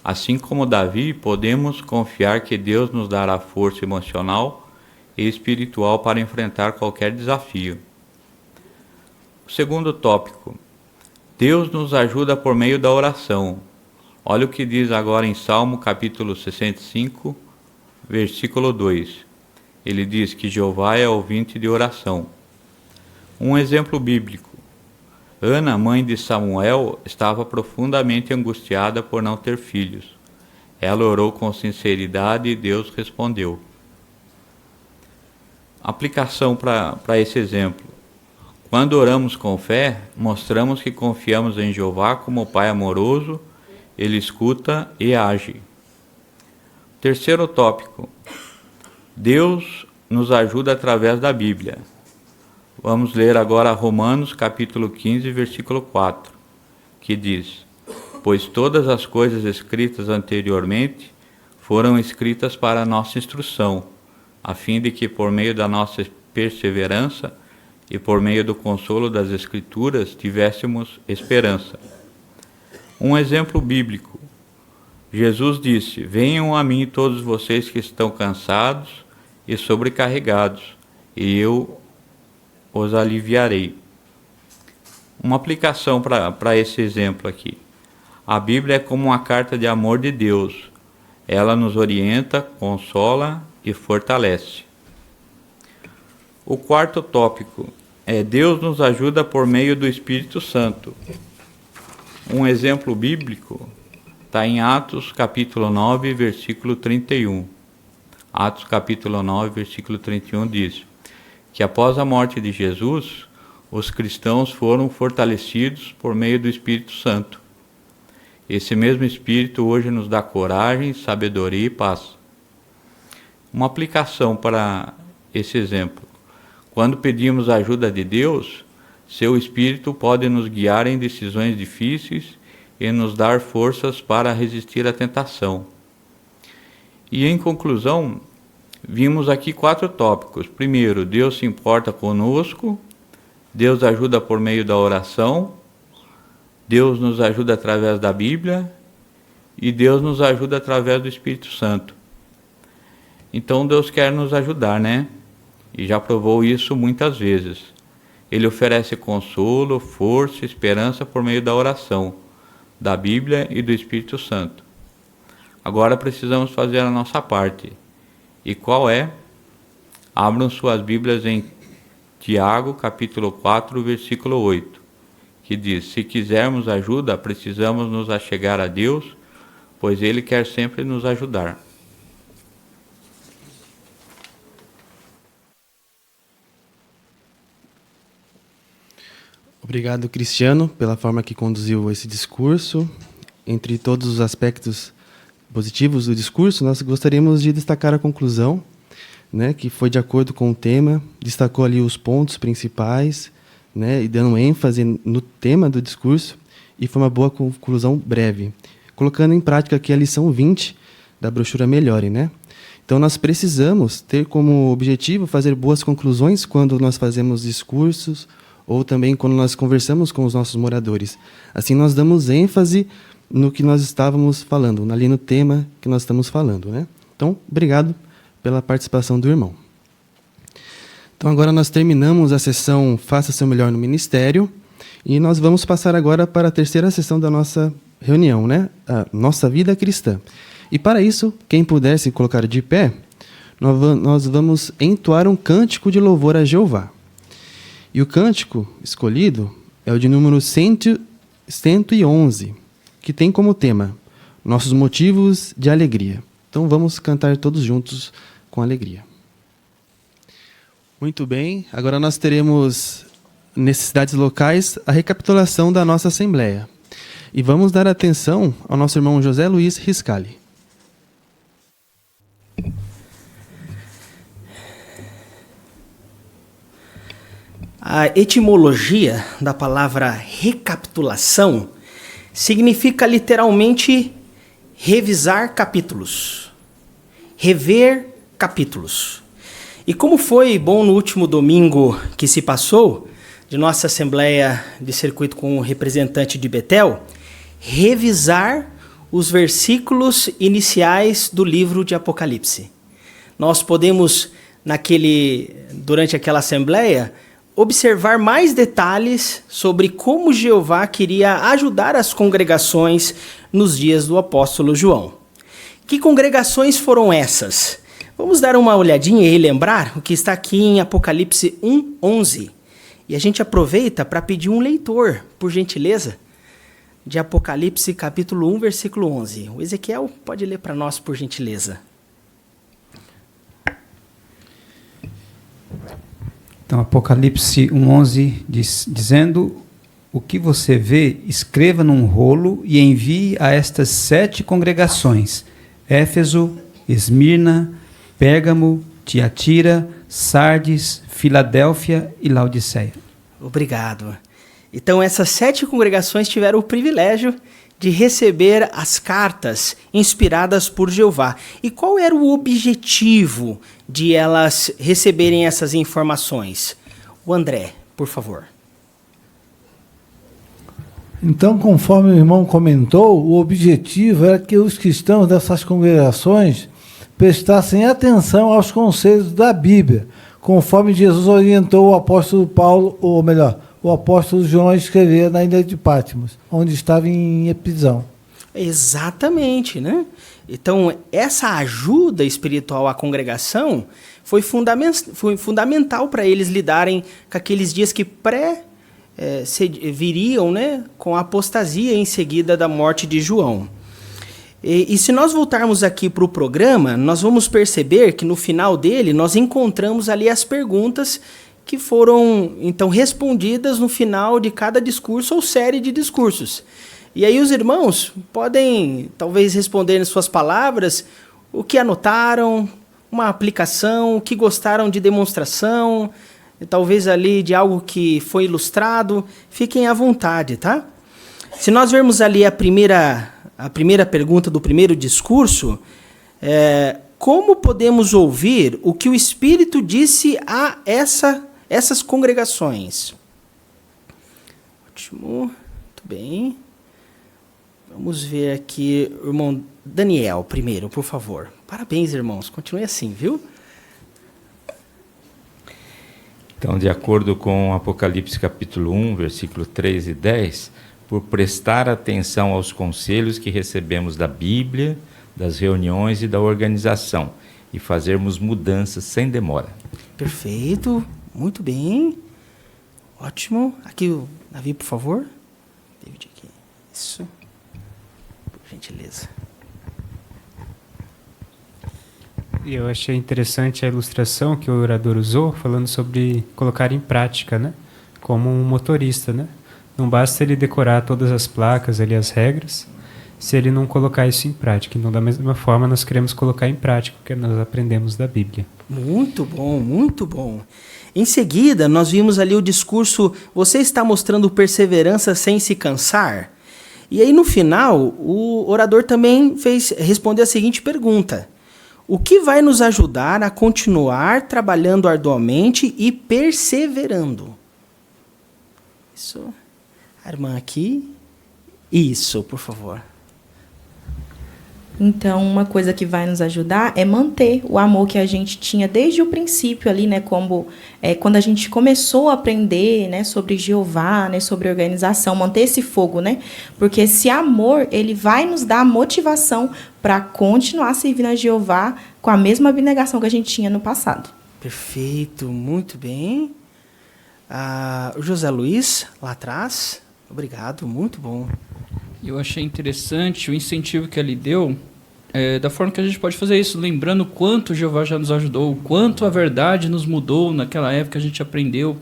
Assim como Davi, podemos confiar que Deus nos dará força emocional e espiritual para enfrentar qualquer desafio. O segundo tópico. Deus nos ajuda por meio da oração. Olha o que diz agora em Salmo capítulo 65, versículo 2. Ele diz que Jeová é ouvinte de oração. Um exemplo bíblico. Ana, mãe de Samuel, estava profundamente angustiada por não ter filhos. Ela orou com sinceridade e Deus respondeu. Aplicação para esse exemplo. Quando oramos com fé, mostramos que confiamos em Jeová como Pai amoroso, Ele escuta e age. Terceiro tópico. Deus nos ajuda através da Bíblia. Vamos ler agora Romanos capítulo 15, versículo 4, que diz: pois todas as coisas escritas anteriormente foram escritas para a nossa instrução, a fim de que por meio da nossa perseverança e por meio do consolo das Escrituras tivéssemos esperança. Um exemplo bíblico. Jesus disse: venham a mim todos vocês que estão cansados e sobrecarregados, e eu os aliviarei. Uma aplicação para esse exemplo aqui. A Bíblia é como uma carta de amor de Deus. Ela nos orienta, consola e fortalece. O quarto tópico é Deus nos ajuda por meio do Espírito Santo. Um exemplo bíblico está em Atos capítulo 9, versículo 31. Atos capítulo 9, versículo 31 diz que após a morte de Jesus, os cristãos foram fortalecidos por meio do Espírito Santo. Esse mesmo Espírito hoje nos dá coragem, sabedoria e paz. Uma aplicação para esse exemplo. Quando pedimos a ajuda de Deus, seu Espírito pode nos guiar em decisões difíceis e nos dar forças para resistir à tentação. E em conclusão, vimos aqui 4 tópicos. Primeiro, Deus se importa conosco, Deus ajuda por meio da oração, Deus nos ajuda através da Bíblia e Deus nos ajuda através do Espírito Santo. Então Deus quer nos ajudar, né? E já provou isso muitas vezes. Ele oferece consolo, força, esperança por meio da oração, da Bíblia e do Espírito Santo. Agora precisamos fazer a nossa parte. E qual é? Abram suas Bíblias em Tiago, capítulo 4, versículo 8, que diz: se quisermos ajuda, precisamos nos achegar a Deus, pois Ele quer sempre nos ajudar. Obrigado, Cristiano, pela forma que conduziu esse discurso. Entre todos os aspectos positivos do discurso, nós gostaríamos de destacar a conclusão, né, que foi de acordo com o tema, destacou ali os pontos principais, né, e dando ênfase no tema do discurso, e foi uma boa conclusão breve, colocando em prática aqui a lição 20 da brochura Melhore, né? Então, nós precisamos ter como objetivo fazer boas conclusões quando nós fazemos discursos ou também quando nós conversamos com os nossos moradores. Assim, nós damos ênfase no que nós estávamos falando, ali no tema que nós estamos falando, né? Então, obrigado pela participação do irmão. Então, agora nós terminamos a sessão Faça Seu Melhor no Ministério e nós vamos passar agora para a terceira sessão da nossa reunião, né? A Nossa Vida Cristã. E para isso, quem puder se colocar de pé, nós vamos entoar um cântico de louvor a Jeová. E o cântico escolhido é o de número 111, que tem como tema Nossos Motivos de Alegria. Então vamos cantar todos juntos com alegria. Muito bem, agora nós teremos necessidades locais, a recapitulação da nossa Assembleia. E vamos dar atenção ao nosso irmão José Luiz Riscali. A etimologia da palavra recapitulação significa literalmente revisar capítulos, rever capítulos. E como foi bom no último domingo que se passou, de nossa Assembleia de Circuito com o representante de Betel, revisar os versículos iniciais do livro de Apocalipse. Nós podemos, durante aquela Assembleia, observar mais detalhes sobre como Jeová queria ajudar as congregações nos dias do apóstolo João. Que congregações foram essas? Vamos dar uma olhadinha e relembrar o que está aqui em Apocalipse 1:11. E a gente aproveita para pedir um leitor, por gentileza, de Apocalipse capítulo 1, versículo 11. O Ezequiel pode ler para nós, por gentileza. Então, Apocalipse 1:11 dizendo: o que você vê, escreva num rolo e envie a estas 7 congregações: Éfeso, Esmirna, Pérgamo, Tiatira, Sardes, Filadélfia e Laodiceia. Obrigado. Então, essas 7 congregações tiveram o privilégio de receber as cartas inspiradas por Jeová. E qual era o objetivo de elas receberem essas informações? O André, por favor. Então, conforme o irmão comentou, o objetivo era que os cristãos dessas congregações prestassem atenção aos conselhos da Bíblia, conforme Jesus orientou o apóstolo Paulo, ou melhor, o apóstolo João a escrever na ilha de Patmos, onde estava em prisão. Exatamente, né? Então, essa ajuda espiritual à congregação foi fundamental para eles lidarem com aqueles dias que viriam, né, com a apostasia em seguida da morte de João. E se nós voltarmos aqui para o programa, nós vamos perceber que no final dele nós encontramos ali as perguntas que foram então respondidas no final de cada discurso ou série de discursos. E aí os irmãos podem talvez responder em suas palavras o que anotaram, uma aplicação, o que gostaram de demonstração, talvez ali de algo que foi ilustrado. Fiquem à vontade, tá? Se nós vermos ali a primeira pergunta do primeiro discurso, como podemos ouvir o que o Espírito disse a essas congregações? Ótimo, muito bem. Vamos ver aqui, o irmão Daniel, primeiro, por favor. Parabéns, irmãos, continue assim, viu? Então, de acordo com Apocalipse capítulo 1, versículo 3 e 10, por prestar atenção aos conselhos que recebemos da Bíblia, das reuniões e da organização, e fazermos mudanças sem demora. Perfeito, muito bem. Ótimo. Aqui o Davi, por favor. David aqui. Isso. Por gentileza. E eu achei interessante a ilustração que o orador usou, falando sobre colocar em prática, né? Como um motorista, né? Não basta ele decorar todas as placas ali, as regras, se ele não colocar isso em prática. Então, da mesma forma, nós queremos colocar em prática o que nós aprendemos da Bíblia. Muito bom, muito bom. Em seguida, nós vimos ali o discurso, você está mostrando perseverança sem se cansar? E aí, no final, o orador também respondeu a seguinte pergunta: o que vai nos ajudar a continuar trabalhando arduamente e perseverando? Isso. A irmã aqui. Isso, por favor. Então, uma coisa que vai nos ajudar é manter o amor que a gente tinha desde o princípio ali, né? Como quando a gente começou a aprender, né, sobre Jeová, né, sobre organização, manter esse fogo, né? Porque esse amor, ele vai nos dar motivação para continuar servindo a Jeová com a mesma abnegação que a gente tinha no passado. Perfeito, muito bem. O José Luiz, lá atrás. Obrigado, muito bom. Eu achei interessante o incentivo que ele deu, da forma que a gente pode fazer isso, lembrando o quanto Jeová já nos ajudou, o quanto a verdade nos mudou naquela época, a gente aprendeu,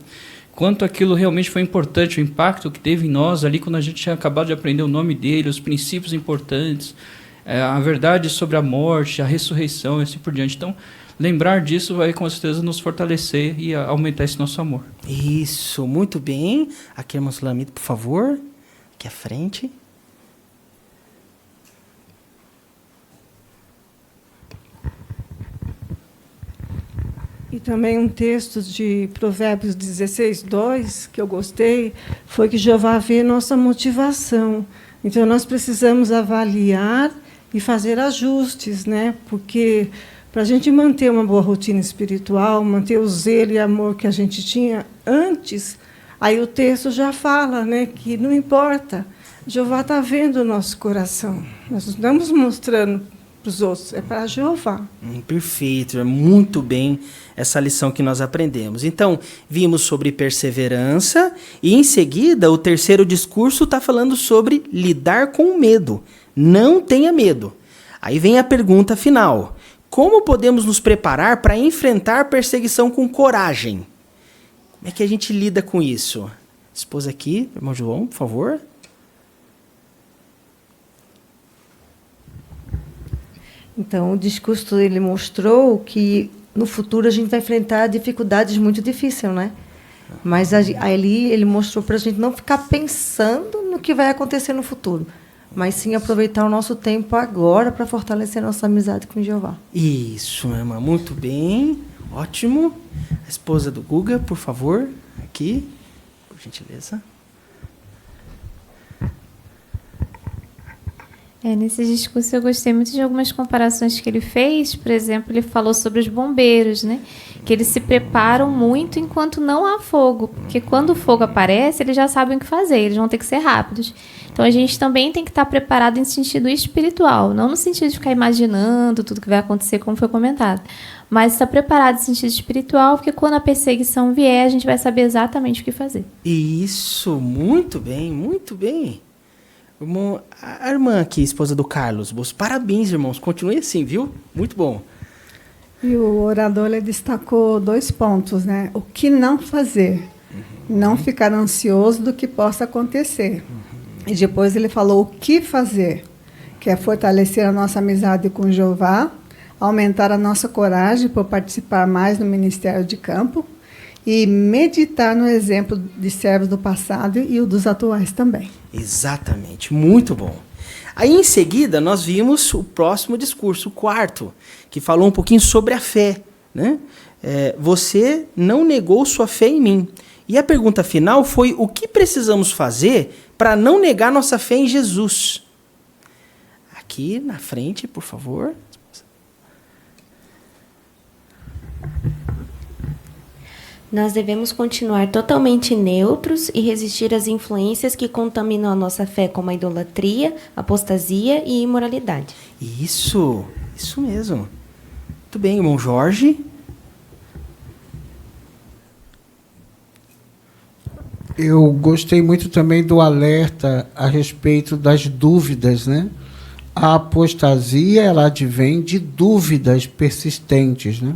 quanto aquilo realmente foi importante, o impacto que teve em nós ali quando a gente tinha acabado de aprender o nome dele, os princípios importantes, a verdade sobre a morte, a ressurreição e assim por diante. Então, lembrar disso vai com certeza nos fortalecer e aumentar esse nosso amor. Isso, muito bem. Aqui, irmão Sulamita, por favor, aqui à frente. E também um texto de Provérbios 16:2, que eu gostei, foi que Jeová vê nossa motivação. Então, nós precisamos avaliar e fazer ajustes, né? Porque para a gente manter uma boa rotina espiritual, manter o zelo e amor que a gente tinha antes, aí o texto já fala, né, que não importa, Jeová está vendo o nosso coração. Nós não estamos mostrando para os outros, é para Jeová. Perfeito, muito bem essa lição que nós aprendemos. Então, vimos sobre perseverança e, em seguida, o terceiro discurso está falando sobre lidar com o medo. Não tenha medo. Aí vem a pergunta final. Como podemos nos preparar para enfrentar perseguição com coragem? Como é que a gente lida com isso? Esposa aqui, irmão João, por favor. Então, o discurso dele mostrou que no futuro a gente vai enfrentar dificuldades muito difíceis, né? Mas ali ele mostrou para a gente não ficar pensando no que vai acontecer no futuro, mas sim aproveitar o nosso tempo agora para fortalecer nossa amizade com Jeová. Isso, minha irmã, muito bem, ótimo. A esposa do Guga, por favor, aqui, por gentileza. Nesse discurso eu gostei muito de algumas comparações que ele fez. Por exemplo, ele falou sobre os bombeiros, né? Que eles se preparam muito enquanto não há fogo, porque quando o fogo aparece, eles já sabem o que fazer, eles vão ter que ser rápidos. Então a gente também tem que estar preparado em sentido espiritual, não no sentido de ficar imaginando tudo que vai acontecer, como foi comentado, mas estar preparado em sentido espiritual, porque quando a perseguição vier, a gente vai saber exatamente o que fazer. Isso, muito bem, muito bem. Irmão, a irmã aqui, esposa do Carlos, parabéns, irmãos, continue assim, viu? Muito bom. E o orador ele destacou 2 pontos, né? O que não fazer, não ficar ansioso do que possa acontecer. E depois ele falou o que fazer, que é fortalecer a nossa amizade com Jeová, aumentar a nossa coragem por participar mais no ministério de campo e meditar no exemplo de servos do passado e o dos atuais também. Exatamente, muito bom. Aí, em seguida, nós vimos o próximo discurso, o quarto, que falou um pouquinho sobre a fé, né? Você não negou sua fé em mim. E a pergunta final foi: o que precisamos fazer para não negar nossa fé em Jesus? Aqui na frente, por favor. Nós devemos continuar totalmente neutros e resistir às influências que contaminam a nossa fé, como a idolatria, apostasia e imoralidade. Isso mesmo. Muito bem, irmão Jorge. Eu gostei muito também do alerta a respeito das dúvidas, né? A apostasia, ela advém de dúvidas persistentes, né?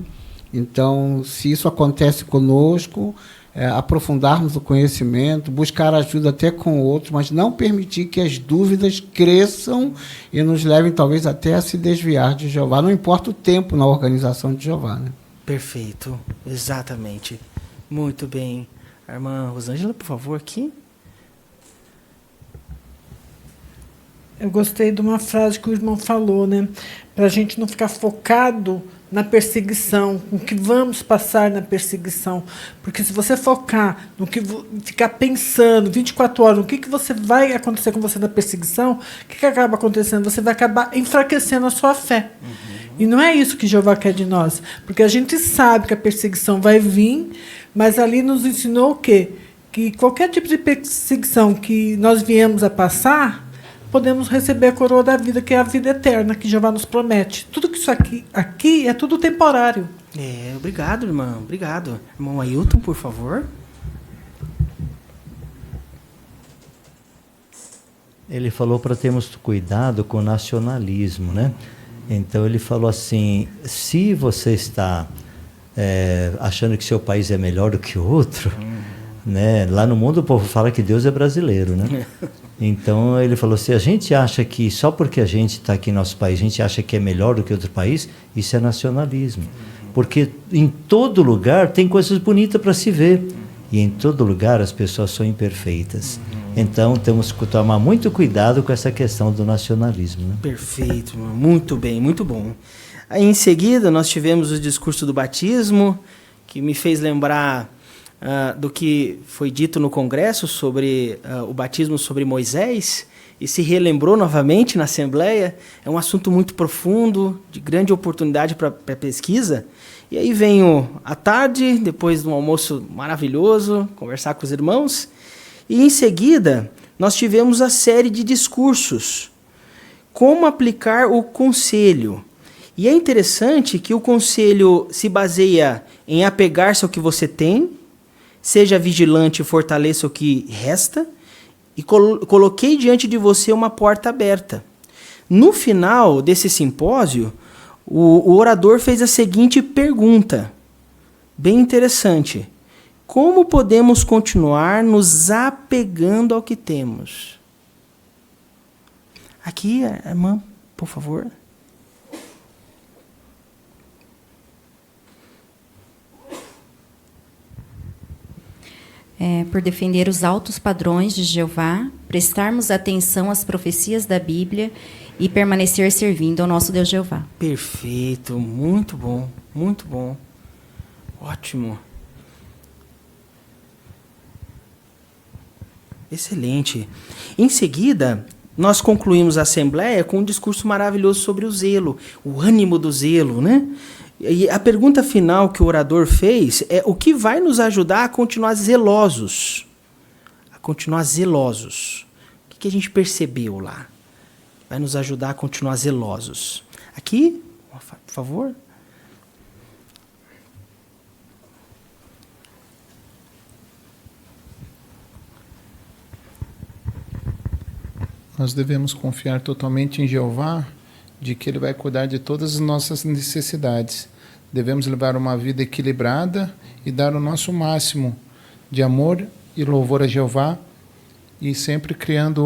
Então, se isso acontece conosco, aprofundarmos o conhecimento, buscar ajuda até com o outro, mas não permitir que as dúvidas cresçam e nos levem talvez até a se desviar de Jeová. Não importa o tempo na organização de Jeová, né? Perfeito, exatamente. Muito bem. A irmã Rosângela, por favor, aqui. Eu gostei de uma frase que o irmão falou, né? Para a gente não ficar focado na perseguição, no que vamos passar na perseguição. Porque se você focar no que ficar pensando 24 horas no que você vai acontecer com você na perseguição, o que acaba acontecendo? Você vai acabar enfraquecendo a sua fé. E não é isso que Jeová quer de nós. Porque a gente sabe que a perseguição vai vir, mas ali nos ensinou o quê? Que qualquer tipo de perseguição que nós viemos a passar, podemos receber a coroa da vida, que é a vida eterna, que Jeová nos promete. Tudo que isso aqui é tudo temporário. Obrigado, irmão. Obrigado. Irmão Ailton, por favor. Ele falou para termos cuidado com o nacionalismo, né? Então ele falou assim, se você está achando que seu país é melhor do que o outro, né? Lá no mundo o povo fala que Deus é brasileiro, né? Então ele falou, se a gente acha que só porque a gente está aqui no nosso país, a gente acha que é melhor do que outro país, isso é nacionalismo. Porque em todo lugar tem coisas bonitas para se ver. E em todo lugar as pessoas são imperfeitas. Então temos que tomar muito cuidado com essa questão do nacionalismo, né? Perfeito, irmão. Muito bem, muito bom. Aí em seguida nós tivemos o discurso do batismo, que me fez lembrar do que foi dito no Congresso sobre o batismo sobre Moisés, e se relembrou novamente na Assembleia. É um assunto muito profundo, de grande oportunidade para pesquisa. E aí venho à tarde, depois de um almoço maravilhoso, conversar com os irmãos. E em seguida, nós tivemos a série de discursos. Como aplicar o conselho. E é interessante que o conselho se baseia em apegar-se ao que você tem, seja vigilante e fortaleça o que resta, e coloquei diante de você uma porta aberta. No final desse simpósio, o orador fez a seguinte pergunta, bem interessante. Como podemos continuar nos apegando ao que temos? Aqui, irmã, por favor. Por defender os altos padrões de Jeová, prestarmos atenção às profecias da Bíblia e permanecer servindo ao nosso Deus Jeová. Perfeito, muito bom, muito bom. Ótimo. Excelente. Em seguida, nós concluímos a Assembleia com um discurso maravilhoso sobre o zelo, o ânimo do zelo, né? E a pergunta final que o orador fez é o que vai nos ajudar a continuar zelosos? A continuar zelosos. O que a gente percebeu lá? Vai nos ajudar a continuar zelosos. Aqui, por favor. Nós devemos confiar totalmente em Jeová, de que Ele vai cuidar de todas as nossas necessidades. Devemos levar uma vida equilibrada e dar o nosso máximo de amor e louvor a Jeová, e sempre criando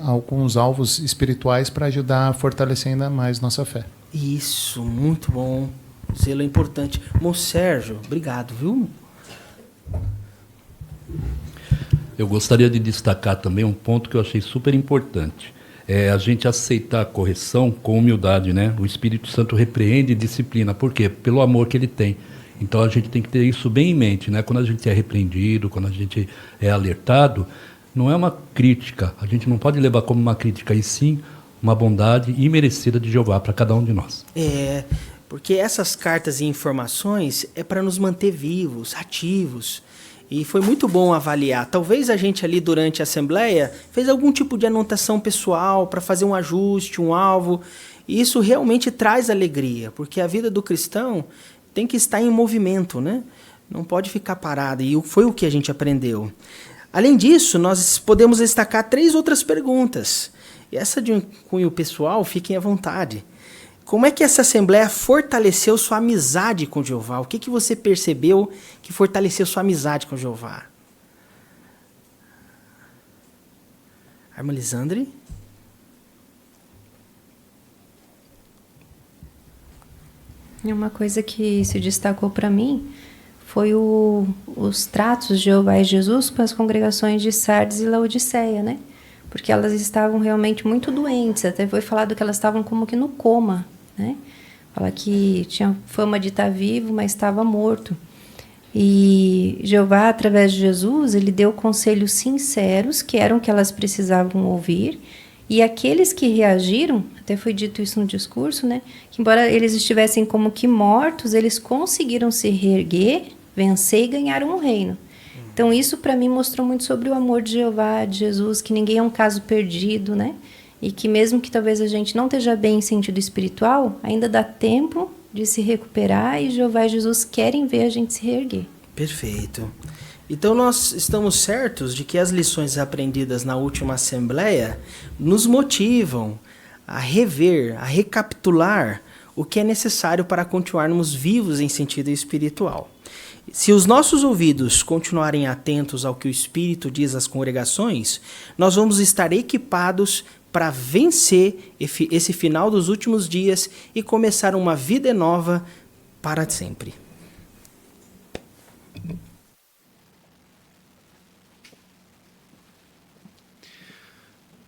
alguns alvos espirituais para ajudar a fortalecer ainda mais nossa fé. Isso, muito bom. Zelo é importante. Irmão Sérgio, obrigado, viu? Eu gostaria de destacar também um ponto que eu achei super importante. É a gente aceitar a correção com humildade, né? O Espírito Santo repreende e disciplina. Por quê? Pelo amor que ele tem. Então a gente tem que ter isso bem em mente, né? Quando a gente é repreendido, quando a gente é alertado, não é uma crítica. A gente não pode levar como uma crítica, e sim uma bondade imerecida de Jeová para cada um de nós. Porque essas cartas e informações é para nos manter vivos, ativos. E foi muito bom avaliar. Talvez a gente ali durante a Assembleia fez algum tipo de anotação pessoal para fazer um ajuste, um alvo. E isso realmente traz alegria, porque a vida do cristão tem que estar em movimento, né? Não pode ficar parada. E foi o que a gente aprendeu. Além disso, nós podemos destacar 3 outras perguntas. E essa de um cunho pessoal, fiquem à vontade. como é que essa assembleia fortaleceu sua amizade com Jeová? O que você percebeu que fortaleceu sua amizade com Jeová? Irmã Lisandre? Uma coisa que se destacou para mim foi os tratos de Jeová e Jesus com as congregações de Sardes e Laodiceia, né? Porque elas estavam realmente muito doentes, até foi falado que elas estavam como que no coma, né? Fala que tinha fama de estar vivo, mas estava morto. E Jeová, através de Jesus, ele deu conselhos sinceros, que eram o que elas precisavam ouvir, e aqueles que reagiram, até foi dito isso no discurso, né? Que embora eles estivessem como que mortos, eles conseguiram se reerguer, vencer e ganharam um reino. Então isso para mim mostrou muito sobre o amor de Jeová, de Jesus, que ninguém é um caso perdido, né? E que mesmo que talvez a gente não esteja bem em sentido espiritual, ainda dá tempo de se recuperar, e Jeová e Jesus querem ver a gente se reerguer. Perfeito. Então nós estamos certos de que as lições aprendidas na última assembleia nos motivam a rever, a recapitular o que é necessário para continuarmos vivos em sentido espiritual. Se os nossos ouvidos continuarem atentos ao que o Espírito diz às congregações, nós vamos estar equipados para vencer esse final dos últimos dias e começar uma vida nova para sempre.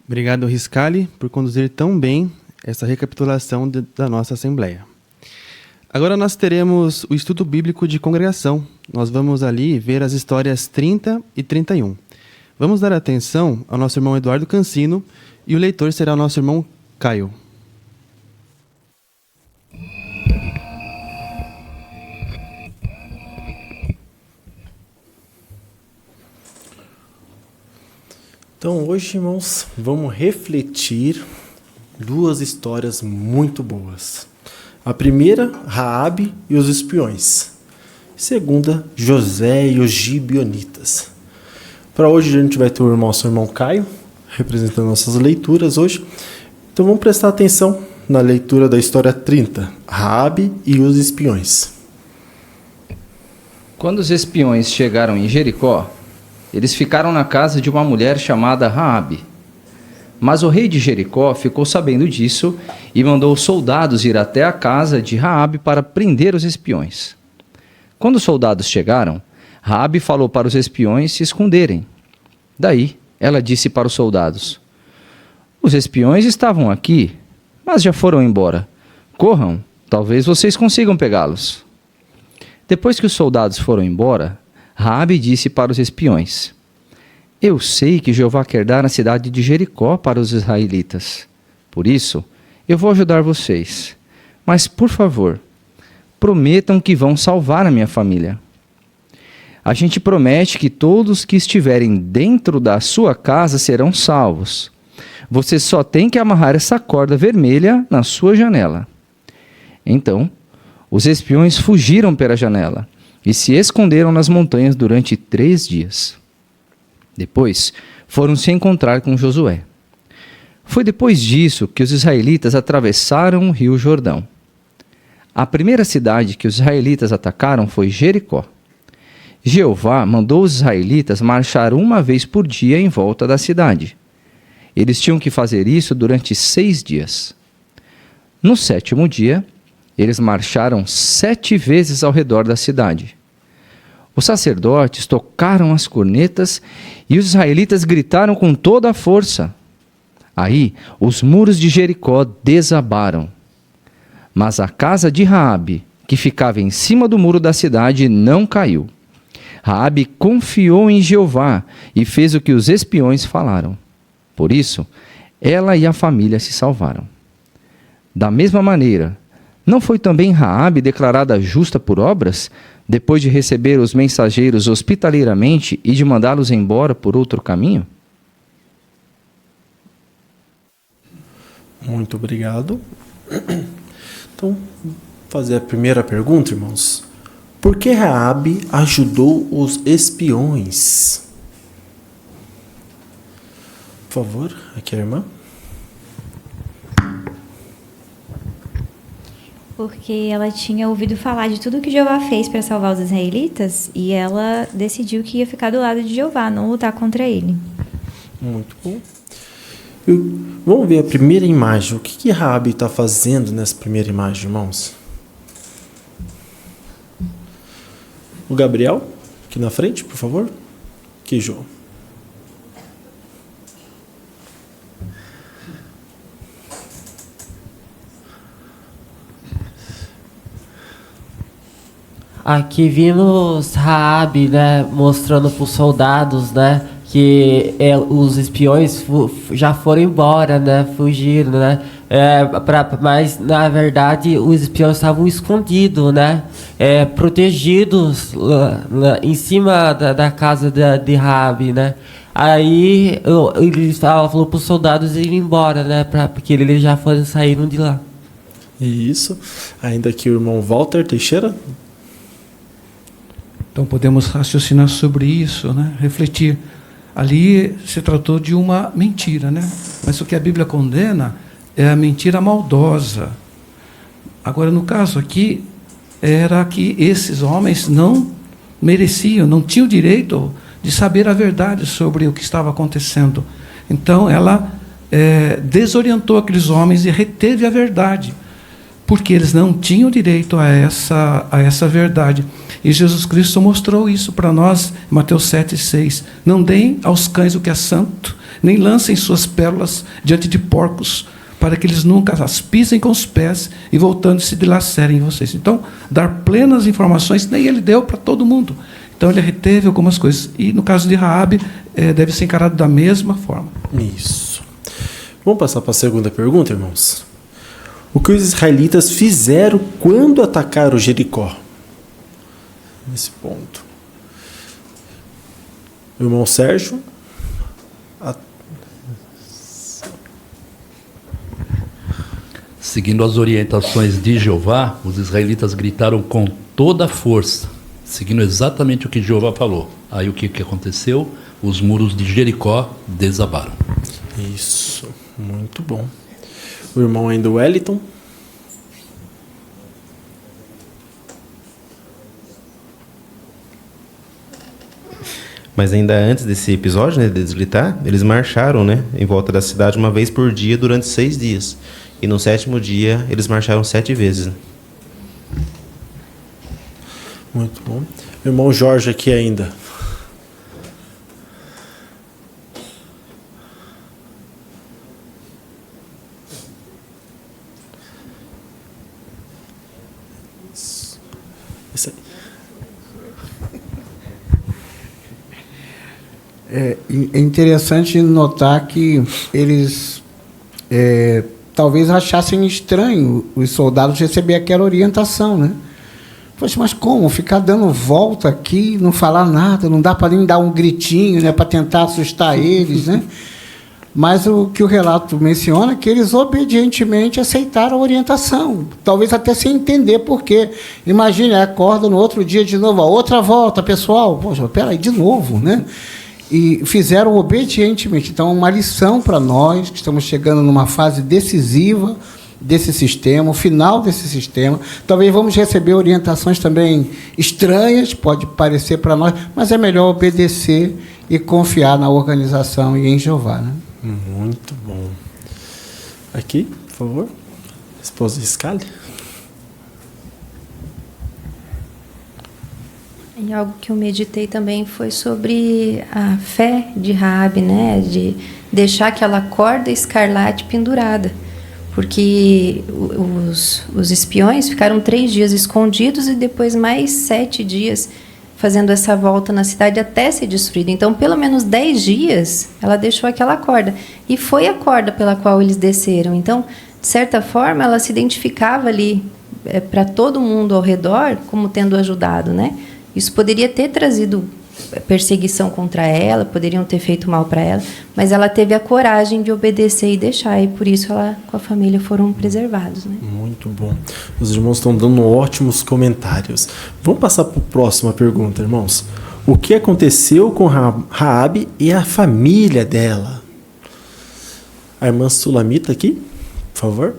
Obrigado, Riscali, por conduzir tão bem essa recapitulação da nossa Assembleia. Agora nós teremos o estudo bíblico de congregação. Nós vamos ali ver as histórias 30 e 31. Vamos dar atenção ao nosso irmão Eduardo Cancino e o leitor será o nosso irmão Caio. Então hoje, irmãos, vamos refletir duas histórias muito boas. A primeira, Raabe e os espiões. Segunda, José e os gibeonitas. Para hoje a gente vai ter o nosso irmão Caio, representando nossas leituras hoje. Então vamos prestar atenção na leitura da história 30, Raabe e os espiões. Quando os espiões chegaram em Jericó, eles ficaram na casa de uma mulher chamada Raabe. Mas o rei de Jericó ficou sabendo disso e mandou soldados ir até a casa de Raabe para prender os espiões. Quando os soldados chegaram, Raabe falou para os espiões se esconderem. Daí, ela disse para os soldados: "Os espiões estavam aqui, mas já foram embora. Corram, talvez vocês consigam pegá-los." Depois que os soldados foram embora, Raabe disse para os espiões: "Eu sei que Jeová quer dar a cidade de Jericó para os israelitas. Por isso, eu vou ajudar vocês. Mas, por favor, prometam que vão salvar a minha família." "A gente promete que todos que estiverem dentro da sua casa serão salvos. Você só tem que amarrar essa corda vermelha na sua janela." Então, os espiões fugiram pela janela e se esconderam nas montanhas durante 3 dias. Depois, foram se encontrar com Josué. Foi depois disso que os israelitas atravessaram o rio Jordão. A primeira cidade que os israelitas atacaram foi Jericó. Jeová mandou os israelitas marchar uma vez por dia em volta da cidade. Eles tinham que fazer isso durante 6 dias. No 7º dia, eles marcharam 7 vezes ao redor da cidade. Os sacerdotes tocaram as cornetas e os israelitas gritaram com toda a força. Aí, os muros de Jericó desabaram. Mas a casa de Raabe, que ficava em cima do muro da cidade, não caiu. Raabe confiou em Jeová e fez o que os espiões falaram. Por isso, ela e a família se salvaram. Da mesma maneira, não foi também Raabe declarada justa por obras, depois de receber os mensageiros hospitaleiramente e de mandá-los embora por outro caminho? Muito obrigado. Então, vou fazer a primeira pergunta, irmãos. Por que Raabe ajudou os espiões? Por favor, aqui a irmã. porque ela tinha ouvido falar de tudo que Jeová fez para salvar os israelitas e ela decidiu que ia ficar do lado de Jeová, não lutar contra ele. Muito bom. Vamos ver a primeira imagem. O que Raabe está fazendo nessa primeira imagem, irmãos? O Gabriel, aqui na frente, por favor. Aqui, João. Aqui vimos Raabe, né, mostrando para os soldados, né, que os espiões já foram embora, né, fugiram, né, mas na verdade os espiões estavam escondidos, né, protegidos em cima da casa de Raabe, né. Aí ele falou para os soldados irem embora, né, porque eles já saíram de lá. Isso. Ainda aqui o irmão Walter Teixeira. Então podemos raciocinar sobre isso, né? Refletir. Ali se tratou de uma mentira, né? Mas o que a Bíblia condena é a mentira maldosa. Agora, no caso aqui, era que esses homens não mereciam, não tinham direito de saber a verdade sobre o que estava acontecendo. Então, ela desorientou aqueles homens e reteve a verdade, porque eles não tinham direito a essa verdade. E Jesus Cristo mostrou isso para nós em Mateus 7,6. Não deem aos cães o que é santo, nem lancem suas pérolas diante de porcos, para que eles nunca as pisem com os pés e voltando se dilacerem em vocês. Então, dar plenas informações, nem ele deu para todo mundo. Então, ele reteve algumas coisas. E no caso de Raabe, deve ser encarado da mesma forma. Isso. Vamos passar para a segunda pergunta, irmãos? O que os israelitas fizeram quando atacaram Jericó? Nesse ponto. O irmão Sérgio. Seguindo as orientações de Jeová, os israelitas gritaram com toda a força, seguindo exatamente o que Jeová falou. Aí o que aconteceu? Os muros de Jericó desabaram. Isso, muito bom. O irmão ainda Wellington. Mas ainda antes desse episódio, né, de desgritar, eles marcharam, né, em volta da cidade uma vez por dia durante 6 dias. E no 7º dia, eles marcharam 7 vezes. Né? Muito bom. O irmão Jorge aqui ainda. Isso aí. É interessante notar que eles talvez achassem estranho os soldados receber aquela orientação, né? Poxa, mas como? Ficar dando volta aqui, não falar nada, não dá para nem dar um gritinho, né, para tentar assustar eles, né? Mas o que o relato menciona é que eles obedientemente aceitaram a orientação, talvez até sem entender por quê. Imagine, acorda no outro dia de novo, outra volta, pessoal. Poxa, peraí, de novo, né? E fizeram obedientemente. Então, uma lição para nós, que estamos chegando numa fase decisiva desse sistema, o final desse sistema. Talvez vamos receber orientações também estranhas, pode parecer para nós, mas é melhor obedecer e confiar na organização e em Jeová. Né? Muito bom. Aqui, por favor. Esposa Scali. E algo que eu meditei também foi sobre a fé de Raabe, né? De deixar aquela corda escarlate pendurada. Porque os espiões ficaram 3 dias escondidos e depois mais 7 dias fazendo essa volta na cidade até ser destruída. Então, pelo menos 10 dias, ela deixou aquela corda. E foi a corda pela qual eles desceram. Então, de certa forma, ela se identificava ali para todo mundo ao redor como tendo ajudado, né? Isso poderia ter trazido perseguição contra ela, poderiam ter feito mal para ela, mas ela teve a coragem de obedecer e deixar, e por isso ela com a família foram preservados. Né? Muito bom. Os irmãos estão dando ótimos comentários. Vamos passar para a próxima pergunta, irmãos. O que aconteceu com Raabe e a família dela? A irmã Sulamita aqui, por favor.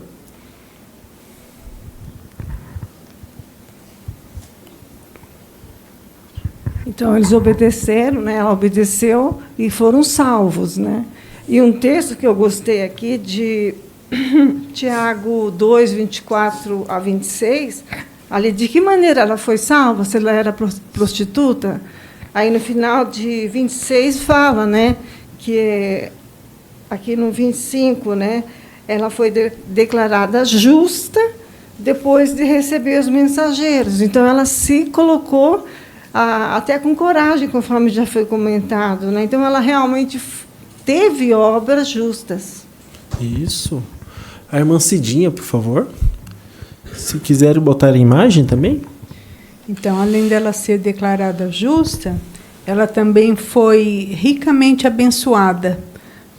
Então, eles obedeceram, né? Ela obedeceu e foram salvos, né? E um texto que eu gostei aqui, de Tiago 2, 24 a 26, ali, de que maneira ela foi salva? Se ela era prostituta? Aí, no final de 26, fala, né, que aqui no 25, né, ela foi declarada justa depois de receber os mensageiros. Então, ela se colocou até com coragem, conforme já foi comentado, né? Então, ela realmente teve obras justas. Isso. A irmã Cidinha, por favor. Se quiserem botar a imagem também. Então, além dela ser declarada justa, ela também foi ricamente abençoada,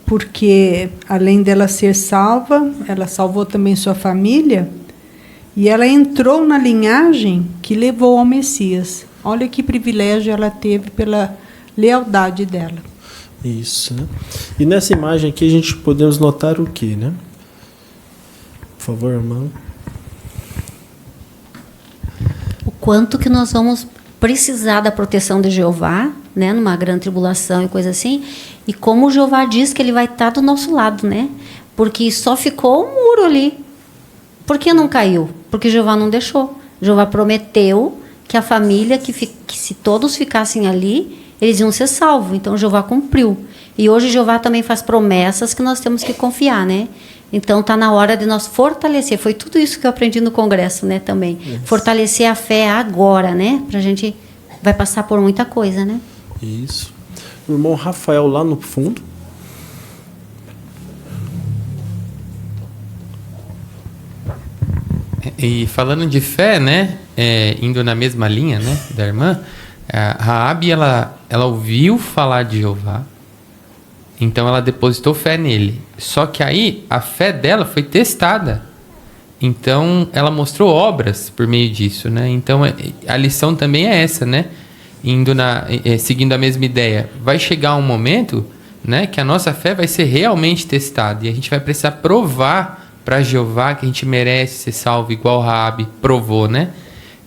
porque, além dela ser salva, ela salvou também sua família, e ela entrou na linhagem que levou ao Messias. Olha que privilégio ela teve pela lealdade dela. Isso, né? E nessa imagem aqui a gente podemos notar o quê, né? Por favor, irmão. O quanto que nós vamos precisar da proteção de Jeová, né, numa grande tribulação e coisa assim, e como o Jeová diz que ele vai estar do nosso lado, né? Porque só ficou um muro ali. Por que não caiu? Porque Jeová não deixou. Jeová prometeu que a família, que se todos ficassem ali, eles iam ser salvos. Então, Jeová cumpriu. E hoje, Jeová também faz promessas que nós temos que confiar, né? Então, está na hora de nós fortalecer. Foi tudo isso que eu aprendi no congresso, né, também. Isso. Fortalecer a fé agora, né? Para a gente vai passar por muita coisa, né? Isso. O irmão Rafael lá no fundo. E falando de fé, né, indo na mesma linha, né, da irmã, a Raabe, ela ouviu falar de Jeová, então ela depositou fé nele. Só que aí a fé dela foi testada. Então ela mostrou obras por meio disso, né? Então a lição também é essa, né? Seguindo a mesma ideia, vai chegar um momento, né, que a nossa fé vai ser realmente testada e a gente vai precisar provar para Jeová que a gente merece ser salvo igual Raabe provou, né?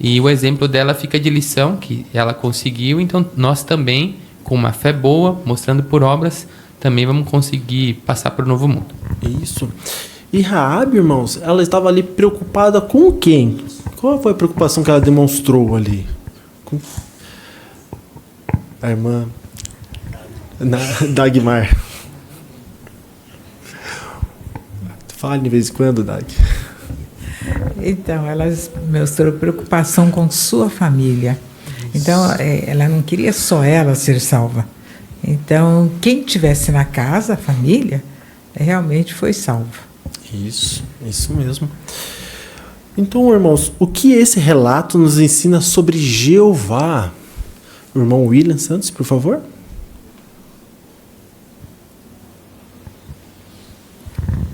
E o exemplo dela fica de lição que ela conseguiu, então nós também, com uma fé boa, mostrando por obras, também vamos conseguir passar para o novo mundo. Isso. E Raabe, irmãos, ela estava ali preocupada com quem? Qual foi a preocupação que ela demonstrou ali? Com a irmã Dagmar. Fale de vez em quando, Dag. Então, ela mostrou preocupação com sua família. Então, ela não queria só ela ser salva. Então, quem estivesse na casa, a família, realmente foi salvo. Isso mesmo. Então, irmãos, o que esse relato nos ensina sobre Jeová? O irmão William Santos, por favor.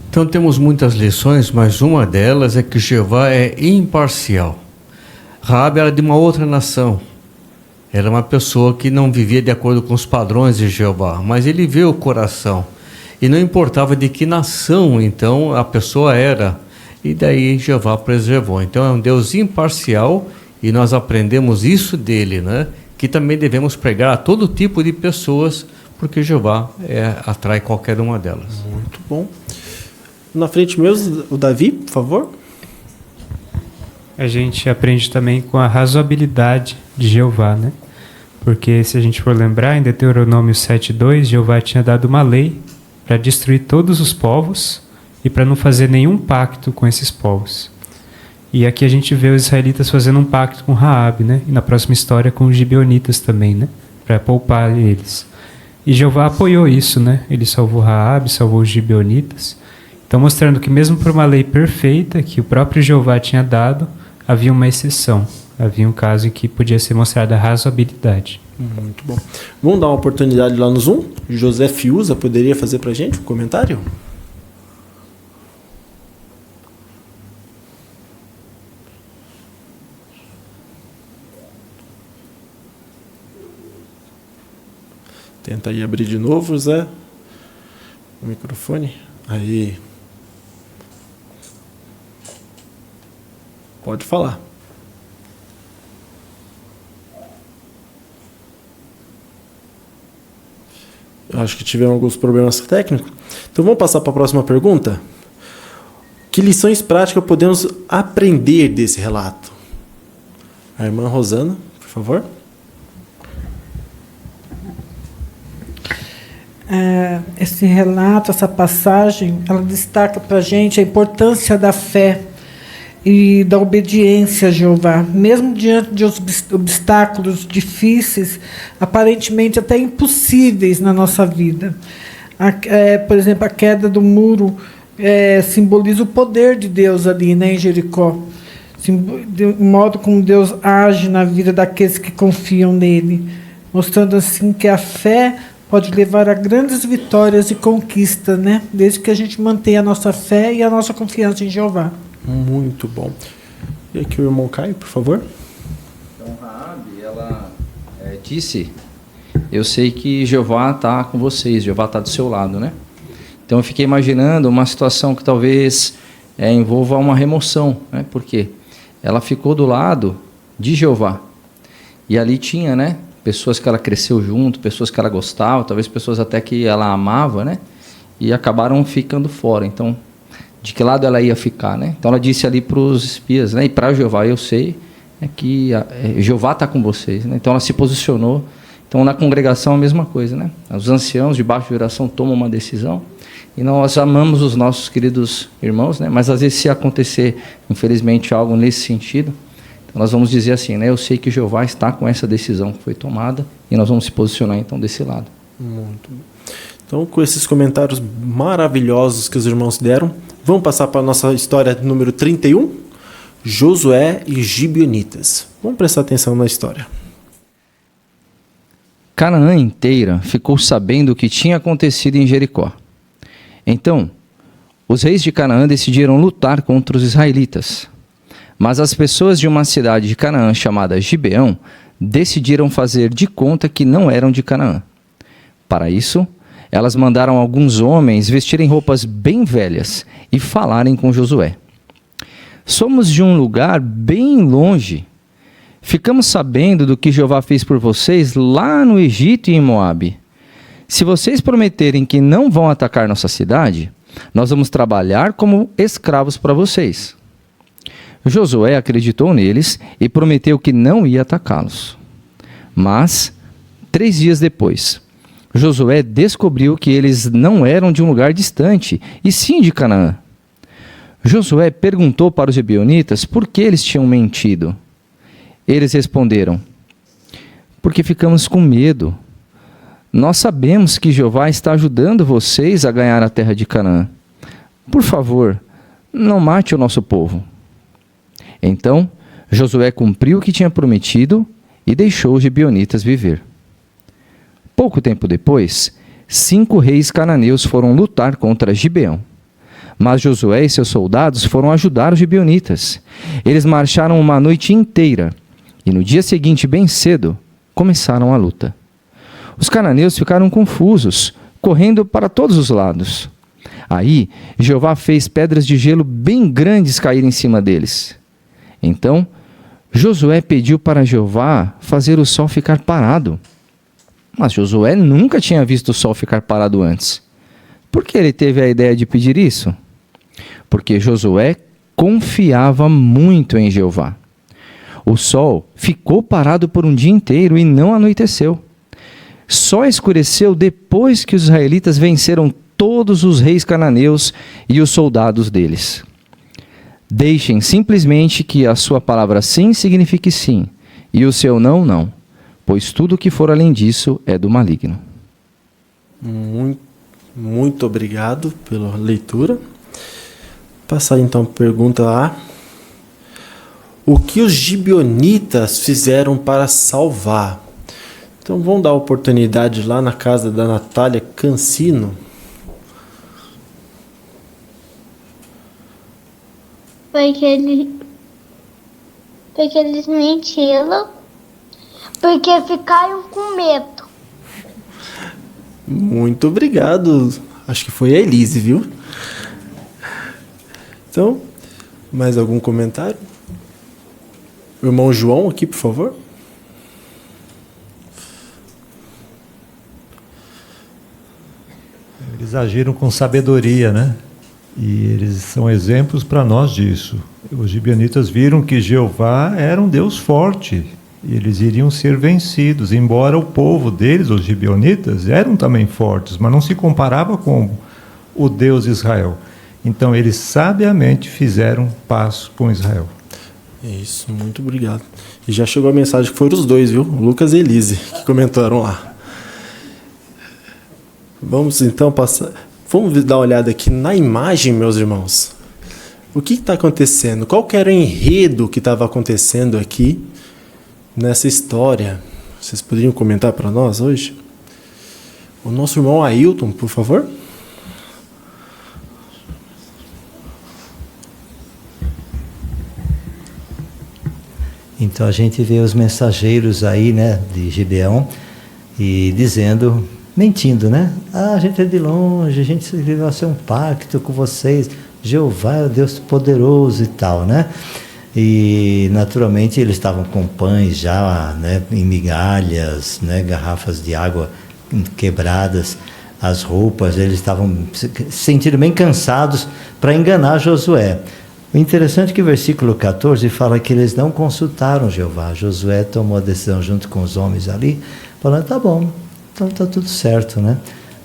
Então temos muitas lições, mas uma delas é que Jeová é imparcial. Raabe era de uma outra nação. Era uma pessoa que não vivia de acordo com os padrões de Jeová, mas ele vê o coração. E não importava de que nação, então, a pessoa era. E daí Jeová preservou. Então é um Deus imparcial e nós aprendemos isso dele, né? Que também devemos pregar a todo tipo de pessoas, porque Jeová atrai qualquer uma delas. Muito bom. Na frente mesmo, o Davi, por favor. A gente aprende também com a razoabilidade de Jeová, né? Porque se a gente for lembrar, em Deuteronômio 7:2, Jeová tinha dado uma lei para destruir todos os povos e para não fazer nenhum pacto com esses povos. E aqui a gente vê os israelitas fazendo um pacto com Raabe, né? E na próxima história com os gibeonitas também, né? Para poupar eles. E Jeová apoiou isso, né? Ele salvou Raabe, salvou os gibeonitas. Então, mostrando que mesmo por uma lei perfeita que o próprio Jeová tinha dado, havia uma exceção. Havia um caso em que podia ser mostrada a razoabilidade. Muito bom. Vamos dar uma oportunidade lá no Zoom? José Fiuza poderia fazer para a gente um comentário? Tenta aí abrir de novo, Zé. O microfone. Aí. Pode falar. Acho que tiveram alguns problemas técnicos. Então vamos passar para a próxima pergunta. Que lições práticas podemos aprender desse relato? A irmã Rosana, por favor. Esse relato, essa passagem, ela destaca para a gente a importância da fé e da obediência a Jeová, mesmo diante de obstáculos difíceis, aparentemente até impossíveis na nossa vida. Por exemplo, a queda do muro simboliza o poder de Deus ali, né, em Jericó, o modo como Deus age na vida daqueles que confiam nele, mostrando assim que a fé pode levar a grandes vitórias e conquistas, né? Desde que a gente mantenha a nossa fé e a nossa confiança em Jeová. Muito bom. E aqui o irmão Caio, por favor. Então, Raabe, ela disse, eu sei que Jeová está com vocês, Jeová está do seu lado, né? Então, eu fiquei imaginando uma situação que talvez envolva uma remoção, né? Porque ela ficou do lado de Jeová. E ali tinha, né? Pessoas que ela cresceu junto, pessoas que ela gostava, talvez pessoas até que ela amava, né? E acabaram ficando fora. Então, de que lado ela ia ficar, né? Então, ela disse ali para os espias, né? E para Jeová, eu sei que Jeová está com vocês, né? Então, ela se posicionou. Então, na congregação, a mesma coisa, né? Os anciãos, debaixo de oração, tomam uma decisão. E nós amamos os nossos queridos irmãos, né? Mas, às vezes, se acontecer, infelizmente, algo nesse sentido, nós vamos dizer assim, né? Eu sei que Jeová está com essa decisão que foi tomada e nós vamos se posicionar, então, desse lado. Muito bom. Então, com esses comentários maravilhosos que os irmãos deram, vamos passar para a nossa história número 31, Josué e Gibeonitas. Vamos prestar atenção na história. Canaã inteira ficou sabendo o que tinha acontecido em Jericó. Então, os reis de Canaã decidiram lutar contra os israelitas. Mas as pessoas de uma cidade de Canaã chamada Gibeão decidiram fazer de conta que não eram de Canaã. Para isso, elas mandaram alguns homens vestirem roupas bem velhas e falarem com Josué. Somos de um lugar bem longe. Ficamos sabendo do que Jeová fez por vocês lá no Egito e em Moabe. Se vocês prometerem que não vão atacar nossa cidade, nós vamos trabalhar como escravos para vocês. Josué acreditou neles e prometeu que não ia atacá-los. Mas, 3 dias depois, Josué descobriu que eles não eram de um lugar distante, e sim de Canaã. Josué perguntou para os gibeonitas por que eles tinham mentido. Eles responderam: porque ficamos com medo. Nós sabemos que Jeová está ajudando vocês a ganhar a terra de Canaã. Por favor, não mate o nosso povo. Então, Josué cumpriu o que tinha prometido e deixou os gibeonitas viver. Pouco tempo depois, 5 reis cananeus foram lutar contra Gibeão. Mas Josué e seus soldados foram ajudar os gibeonitas. Eles marcharam uma noite inteira e no dia seguinte, bem cedo, começaram a luta. Os cananeus ficaram confusos, correndo para todos os lados. Aí, Jeová fez pedras de gelo bem grandes cair em cima deles. Então, Josué pediu para Jeová fazer o sol ficar parado. Mas Josué nunca tinha visto o sol ficar parado antes. Por que ele teve a ideia de pedir isso? Porque Josué confiava muito em Jeová. O sol ficou parado por um dia inteiro e não anoiteceu. Só escureceu depois que os israelitas venceram todos os reis cananeus e os soldados deles. Deixem simplesmente que a sua palavra sim signifique sim, e o seu não, não, pois tudo que for além disso é do maligno. Muito obrigado pela leitura. Passar então a pergunta A. O que os gibeonitas fizeram para salvar? Então vamos dar oportunidade lá na casa da Natália Cancino. Porque eles mentiram, porque ficaram com medo. Muito obrigado. Acho que foi a Elise, viu? Então, mais algum comentário? O irmão João aqui, por favor. eles agiram com sabedoria, né? E eles são exemplos para nós disso. Os gibeonitas viram que Jeová era um Deus forte e eles iriam ser vencidos, embora o povo deles, os gibeonitas, eram também fortes, mas não se comparava com o Deus Israel. Então eles sabiamente fizeram paz com Israel. Isso, muito obrigado. E já chegou a mensagem que foram os dois, viu? Lucas e Elise, que comentaram lá. Vamos então passar. Vamos dar uma olhada aqui na imagem, meus irmãos. O que está acontecendo? Qual que era o enredo que estava acontecendo aqui nessa história? Vocês poderiam comentar para nós hoje? O nosso irmão Ailton, por favor. Então a gente vê os mensageiros aí, né, de Gibeão, e dizendo, mentindo, né? A gente é de longe, a gente vai fazer um pacto com vocês, Jeová é o Deus poderoso e tal, né? E naturalmente eles estavam com pães já, né, em migalhas, né, garrafas de água quebradas, as roupas, eles estavam se sentindo bem cansados para enganar Josué. O interessante é que o versículo 14 fala que eles não consultaram Jeová. Josué tomou a decisão junto com os homens ali, falando, tá bom, então tá tudo certo, né?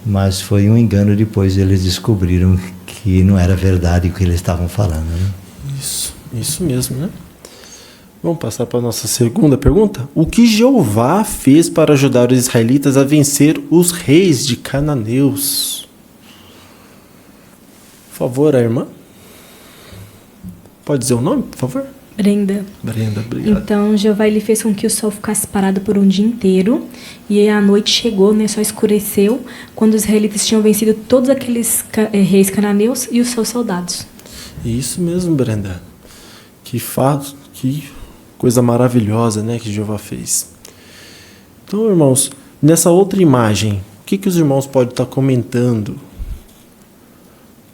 Mas foi um engano, depois eles descobriram que não era verdade o que eles estavam falando, né? Isso mesmo, né? Vamos passar para a nossa segunda pergunta. O que Jeová fez para ajudar os israelitas a vencer os reis de cananeus? Por favor, a irmã. Pode dizer o nome, por favor? Brenda. Brenda, obrigado. Então, Jeová ele fez com que o sol ficasse parado por um dia inteiro. E a noite chegou, né, só escureceu, quando os israelitas tinham vencido todos aqueles reis cananeus e os seus soldados. Isso mesmo, Brenda. Que fato, que coisa maravilhosa, né, que Jeová fez. Então, irmãos, nessa outra imagem, o que os irmãos podem estar comentando? O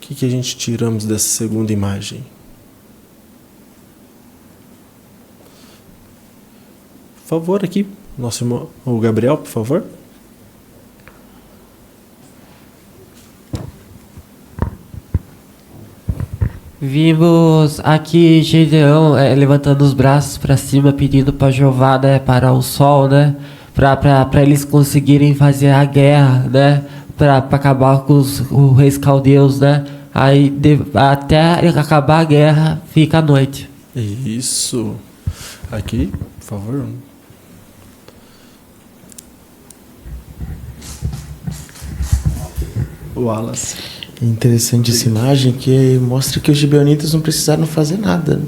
que a gente tiramos dessa segunda imagem? Por favor, aqui, nosso irmão, o Gabriel, por favor. Vimos aqui Gideão levantando os braços para cima, pedindo para Jeová, né, parar o sol, né, para eles conseguirem fazer a guerra, né, para acabar com os reis caldeus, né. Aí até acabar a guerra fica a noite. Isso. Aqui, por favor. Wallace. É interessante essa imagem que mostra que os gibeonitas não precisaram fazer nada, né?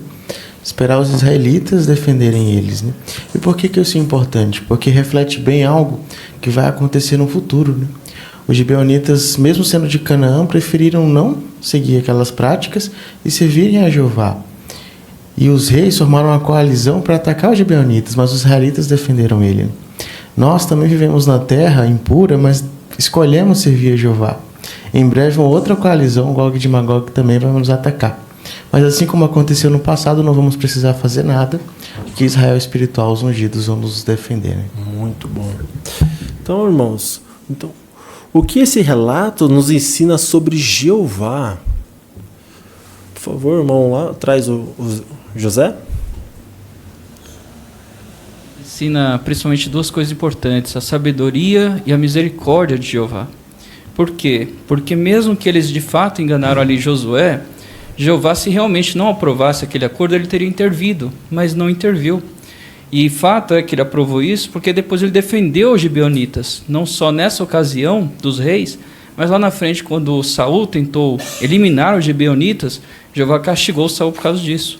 Esperar os israelitas defenderem eles, né? E por que isso é importante? Porque reflete bem algo que vai acontecer no futuro, né? Os gibeonitas, mesmo sendo de Canaã, preferiram não seguir aquelas práticas e servirem a Jeová. E os reis formaram uma coalizão para atacar os gibeonitas, mas os israelitas defenderam ele, né? Nós também vivemos na terra impura, mas escolhemos servir a Jeová. Em breve, uma outra coalizão, Gog de Magog, também vai nos atacar. Mas assim como aconteceu no passado, não vamos precisar fazer nada, porque Israel espiritual, os ungidos, vão nos defender, né? Muito bom. Então, irmãos, o que esse relato nos ensina sobre Jeová? Por favor, irmão, lá traz o José. Ensina principalmente duas coisas importantes, a sabedoria e a misericórdia de Jeová. Por quê? Porque mesmo que eles de fato enganaram ali Josué, Jeová, se realmente não aprovasse aquele acordo, ele teria intervido, mas não interviu. E fato é que ele aprovou isso porque depois ele defendeu os gibeonitas, não só nessa ocasião dos reis, mas lá na frente, quando Saul tentou eliminar os gibeonitas, Jeová castigou Saul por causa disso.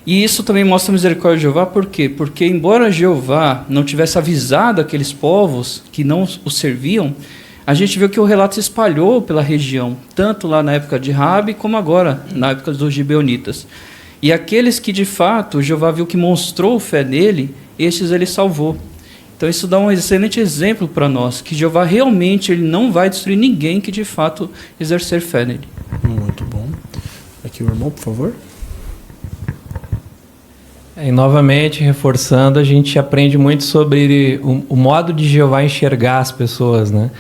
E isso também mostra a misericórdia de Jeová, por quê? Porque embora Jeová não tivesse avisado aqueles povos que não o serviam, a gente viu que o relato se espalhou pela região, tanto lá na época de Raabe, como agora, na época dos gibeonitas. E aqueles que, de fato, Jeová viu que mostrou fé nele, estes ele salvou. Então isso dá um excelente exemplo para nós, que Jeová realmente ele não vai destruir ninguém que, de fato, exercer fé nele. Muito bom. Aqui o irmão, por favor. E novamente, reforçando, a gente aprende muito sobre o modo de Jeová enxergar as pessoas, né?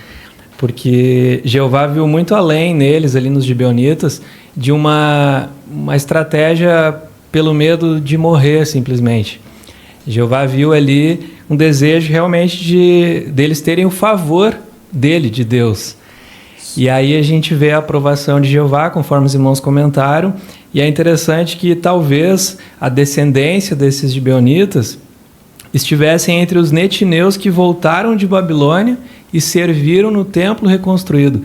porque Jeová viu muito além neles, ali nos gibeonitas, de uma estratégia pelo medo de morrer, simplesmente. Jeová viu ali um desejo realmente deles terem o favor dele, de Deus. E aí a gente vê a aprovação de Jeová, conforme os irmãos comentaram, e é interessante que talvez a descendência desses gibeonitas estivessem entre os netineus que voltaram de Babilônia e serviram no templo reconstruído.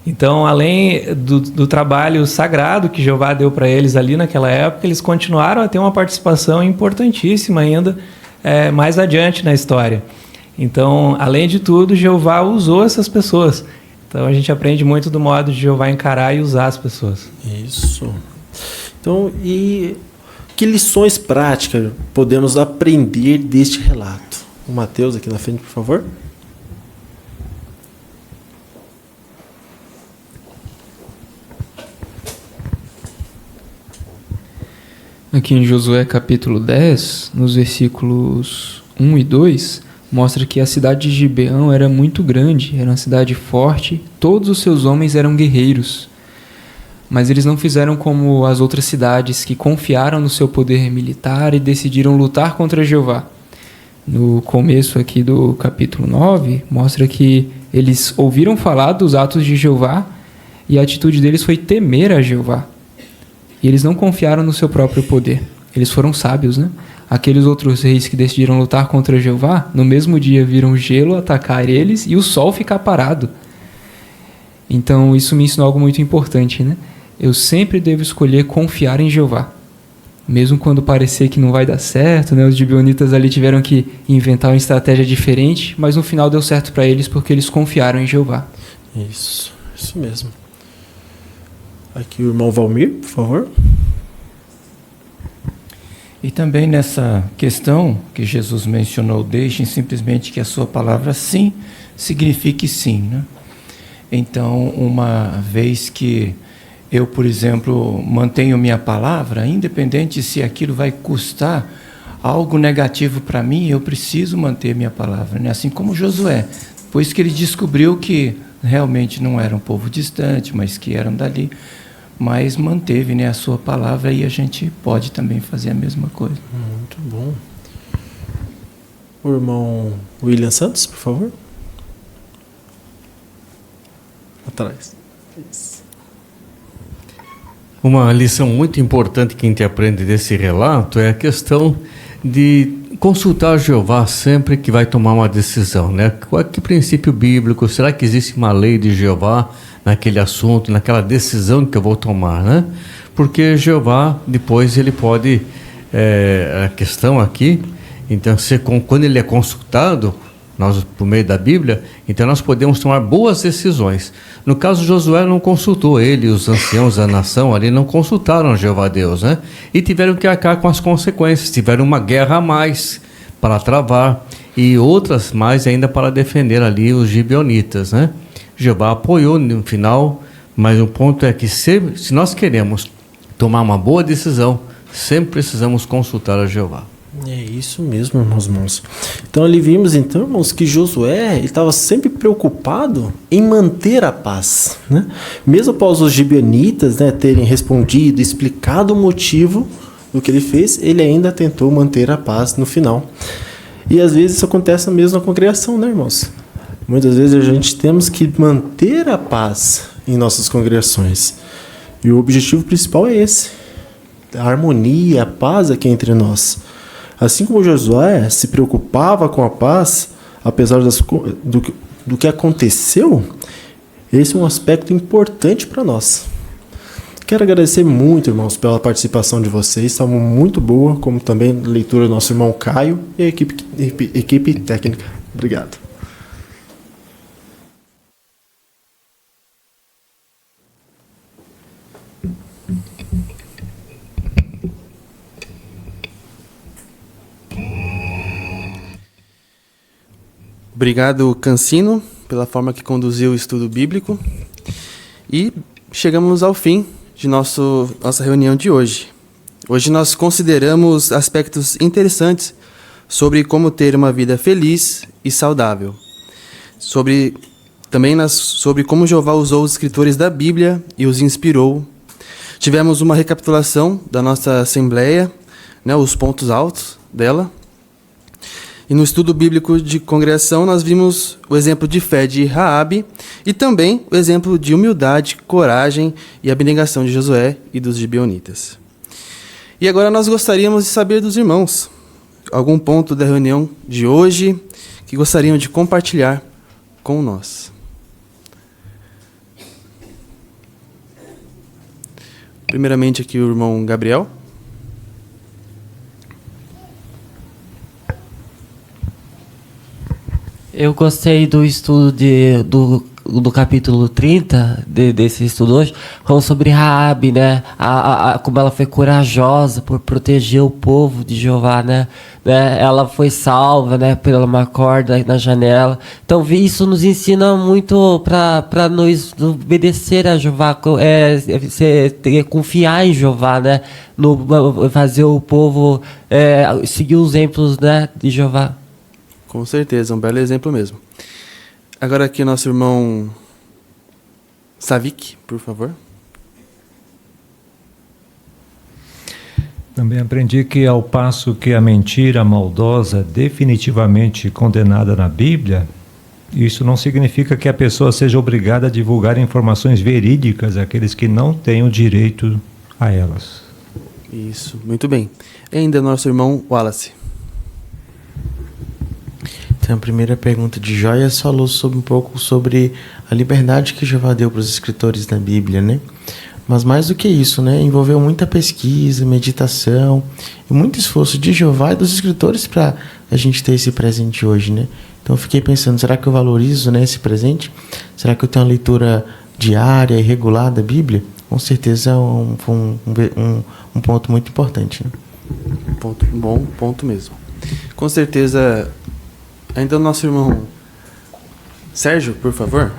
Então, além do trabalho sagrado que Jeová deu para eles ali naquela época, eles continuaram a ter uma participação importantíssima ainda mais adiante na história. Então, além de tudo, Jeová usou essas pessoas. Então, a gente aprende muito do modo de Jeová encarar e usar as pessoas. Isso. Então, e que lições práticas podemos aprender deste relato? O Mateus aqui na frente, por favor. Aqui em Josué capítulo 10, nos versículos 1 e 2, mostra que a cidade de Gibeão era muito grande, era uma cidade forte, todos os seus homens eram guerreiros. Mas eles não fizeram como as outras cidades que confiaram no seu poder militar e decidiram lutar contra Jeová. No começo aqui do capítulo 9, mostra que eles ouviram falar dos atos de Jeová e a atitude deles foi temer a Jeová. E eles não confiaram no seu próprio poder. Eles foram sábios, né? Aqueles outros reis que decidiram lutar contra Jeová, no mesmo dia viram o gelo atacar eles e o sol ficar parado. Então isso me ensinou algo muito importante, né? Eu sempre devo escolher confiar em Jeová. Mesmo quando parecer que não vai dar certo, né? Os gibeonitas ali tiveram que inventar uma estratégia diferente, mas no final deu certo para eles porque eles confiaram em Jeová. Isso mesmo. Aqui o irmão Valmir, por favor. E também nessa questão que Jesus mencionou, deixem simplesmente que a sua palavra sim signifique sim, né? Então, uma vez que eu, por exemplo, mantenho minha palavra, independente se aquilo vai custar algo negativo para mim, eu preciso manter minha palavra, né? Assim como Josué, pois que ele descobriu que realmente não era um povo distante, mas que eram dali, mas manteve, né, a sua palavra, e a gente pode também fazer a mesma coisa. Muito bom. O irmão William Santos, por favor. Atrás. Isso. Uma lição muito importante que a gente aprende desse relato é a questão de consultar Jeová sempre que vai tomar uma decisão, né? Qual é que princípio bíblico? Será que existe uma lei de Jeová naquele assunto, naquela decisão que eu vou tomar, né? Porque Jeová, depois, ele pode... a questão aqui, então, quando ele é consultado, nós, por meio da Bíblia, então nós podemos tomar boas decisões. No caso, Josué não consultou, ele e os anciãos da nação ali não consultaram Jeová Deus, né? E tiveram que arcar com as consequências, tiveram uma guerra a mais para travar e outras mais ainda para defender ali os gibeonitas, né? Jeová apoiou no final, mas o ponto é que se nós queremos tomar uma boa decisão, sempre precisamos consultar a Jeová. É isso mesmo, irmãos. Então ali vimos, então, irmãos, que Josué estava sempre preocupado em manter a paz, né? Mesmo após os gibeonitas, né, terem respondido, explicado o motivo do que ele fez, ele ainda tentou manter a paz no final. E às vezes isso acontece mesmo na congregação, né, irmãos? Muitas vezes a gente temos que manter a paz em nossas congregações. E o objetivo principal é esse: a harmonia, a paz aqui entre nós. Assim como Josué se preocupava com a paz, apesar do que aconteceu, esse é um aspecto importante para nós. Quero agradecer muito, irmãos, pela participação de vocês. Estava muito boa, como também a leitura do nosso irmão Caio e a equipe técnica. Obrigado. Obrigado, Cancino, pela forma que conduziu o estudo bíblico. E chegamos ao fim de nossa reunião de hoje. Hoje nós consideramos aspectos interessantes sobre como ter uma vida feliz e saudável. Sobre Também sobre como Jeová usou os escritores da Bíblia e os inspirou. Tivemos uma recapitulação da nossa assembleia, né, os pontos altos dela. E no estudo bíblico de congregação nós vimos o exemplo de fé de Raabe e também o exemplo de humildade, coragem e abnegação de Josué e dos gibeonitas. E agora nós gostaríamos de saber dos irmãos algum ponto da reunião de hoje que gostariam de compartilhar com nós. Primeiramente aqui o irmão Gabriel. Eu gostei do estudo do capítulo 30 desse estudo hoje, falando sobre Raabe, né? Como ela foi corajosa por proteger o povo de Jeová, né? Ela foi salva, né? Pela uma corda na janela. Então, isso nos ensina muito para nós obedecer a Jeová, confiar em Jeová, né? Fazer o povo seguir os exemplos, né, de Jeová. Com certeza, um belo exemplo mesmo. Agora aqui nosso irmão Savik, por favor. Também aprendi que ao passo que a mentira maldosa definitivamente condenada na Bíblia, isso não significa que a pessoa seja obrigada a divulgar informações verídicas àqueles que não têm o direito a elas. Isso, muito bem. E ainda nosso irmão Wallace. Então, a primeira pergunta de Joias falou um pouco sobre a liberdade que Jeová deu para os escritores da Bíblia, né? Mas mais do que isso, né? Envolveu muita pesquisa, meditação e muito esforço de Jeová e dos escritores para a gente ter esse presente hoje, né? Então eu fiquei pensando, será que eu valorizo, né, esse presente? Será que eu tenho uma leitura diária e regular da Bíblia? Com certeza é um ponto muito importante, né? Bom ponto mesmo. Com certeza. Ainda o nosso irmão Sérgio, por favor.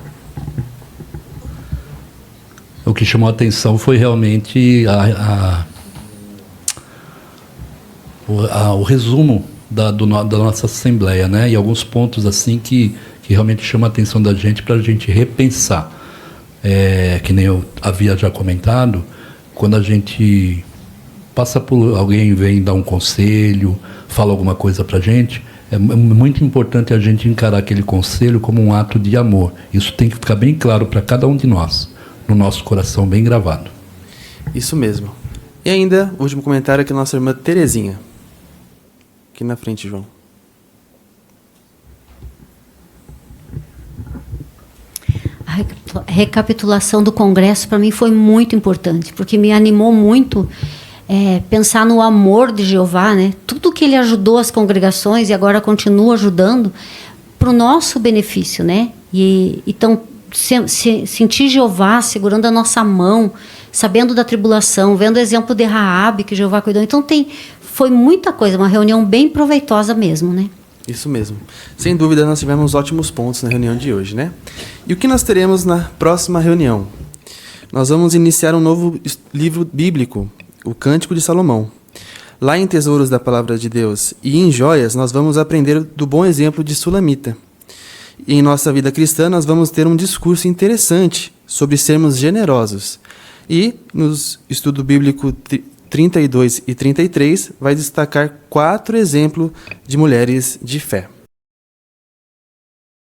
O que chamou a atenção foi realmente o resumo da nossa Assembleia, né? E alguns pontos assim que realmente chamam a atenção da gente para a gente repensar. Que nem eu havia já comentado, quando a gente passa por alguém, vem dar um conselho, fala alguma coisa para a gente, é muito importante a gente encarar aquele conselho como um ato de amor. Isso tem que ficar bem claro para cada um de nós, no nosso coração, bem gravado. Isso mesmo. E ainda, o último comentário aqui da nossa irmã Terezinha. Aqui na frente, João. A recapitulação do congresso para mim foi muito importante, porque me animou muito pensar no amor de Jeová, né? Tudo que ele ajudou as congregações e agora continua ajudando para o nosso benefício, né? E então sentir Jeová segurando a nossa mão, sabendo da tribulação, vendo o exemplo de Raabe que Jeová cuidou. Então foi muita coisa, uma reunião bem proveitosa mesmo, né? Isso mesmo. Sem dúvida nós tivemos ótimos pontos na reunião de hoje, né? E o que nós teremos na próxima reunião? Nós vamos iniciar um novo livro bíblico, o Cântico de Salomão. Lá em Tesouros da Palavra de Deus e em Joias, nós vamos aprender do bom exemplo de Sulamita. E em nossa vida cristã, nós vamos ter um discurso interessante sobre sermos generosos. E nos estudo bíblico 32 e 33, vai destacar 4 exemplos de mulheres de fé.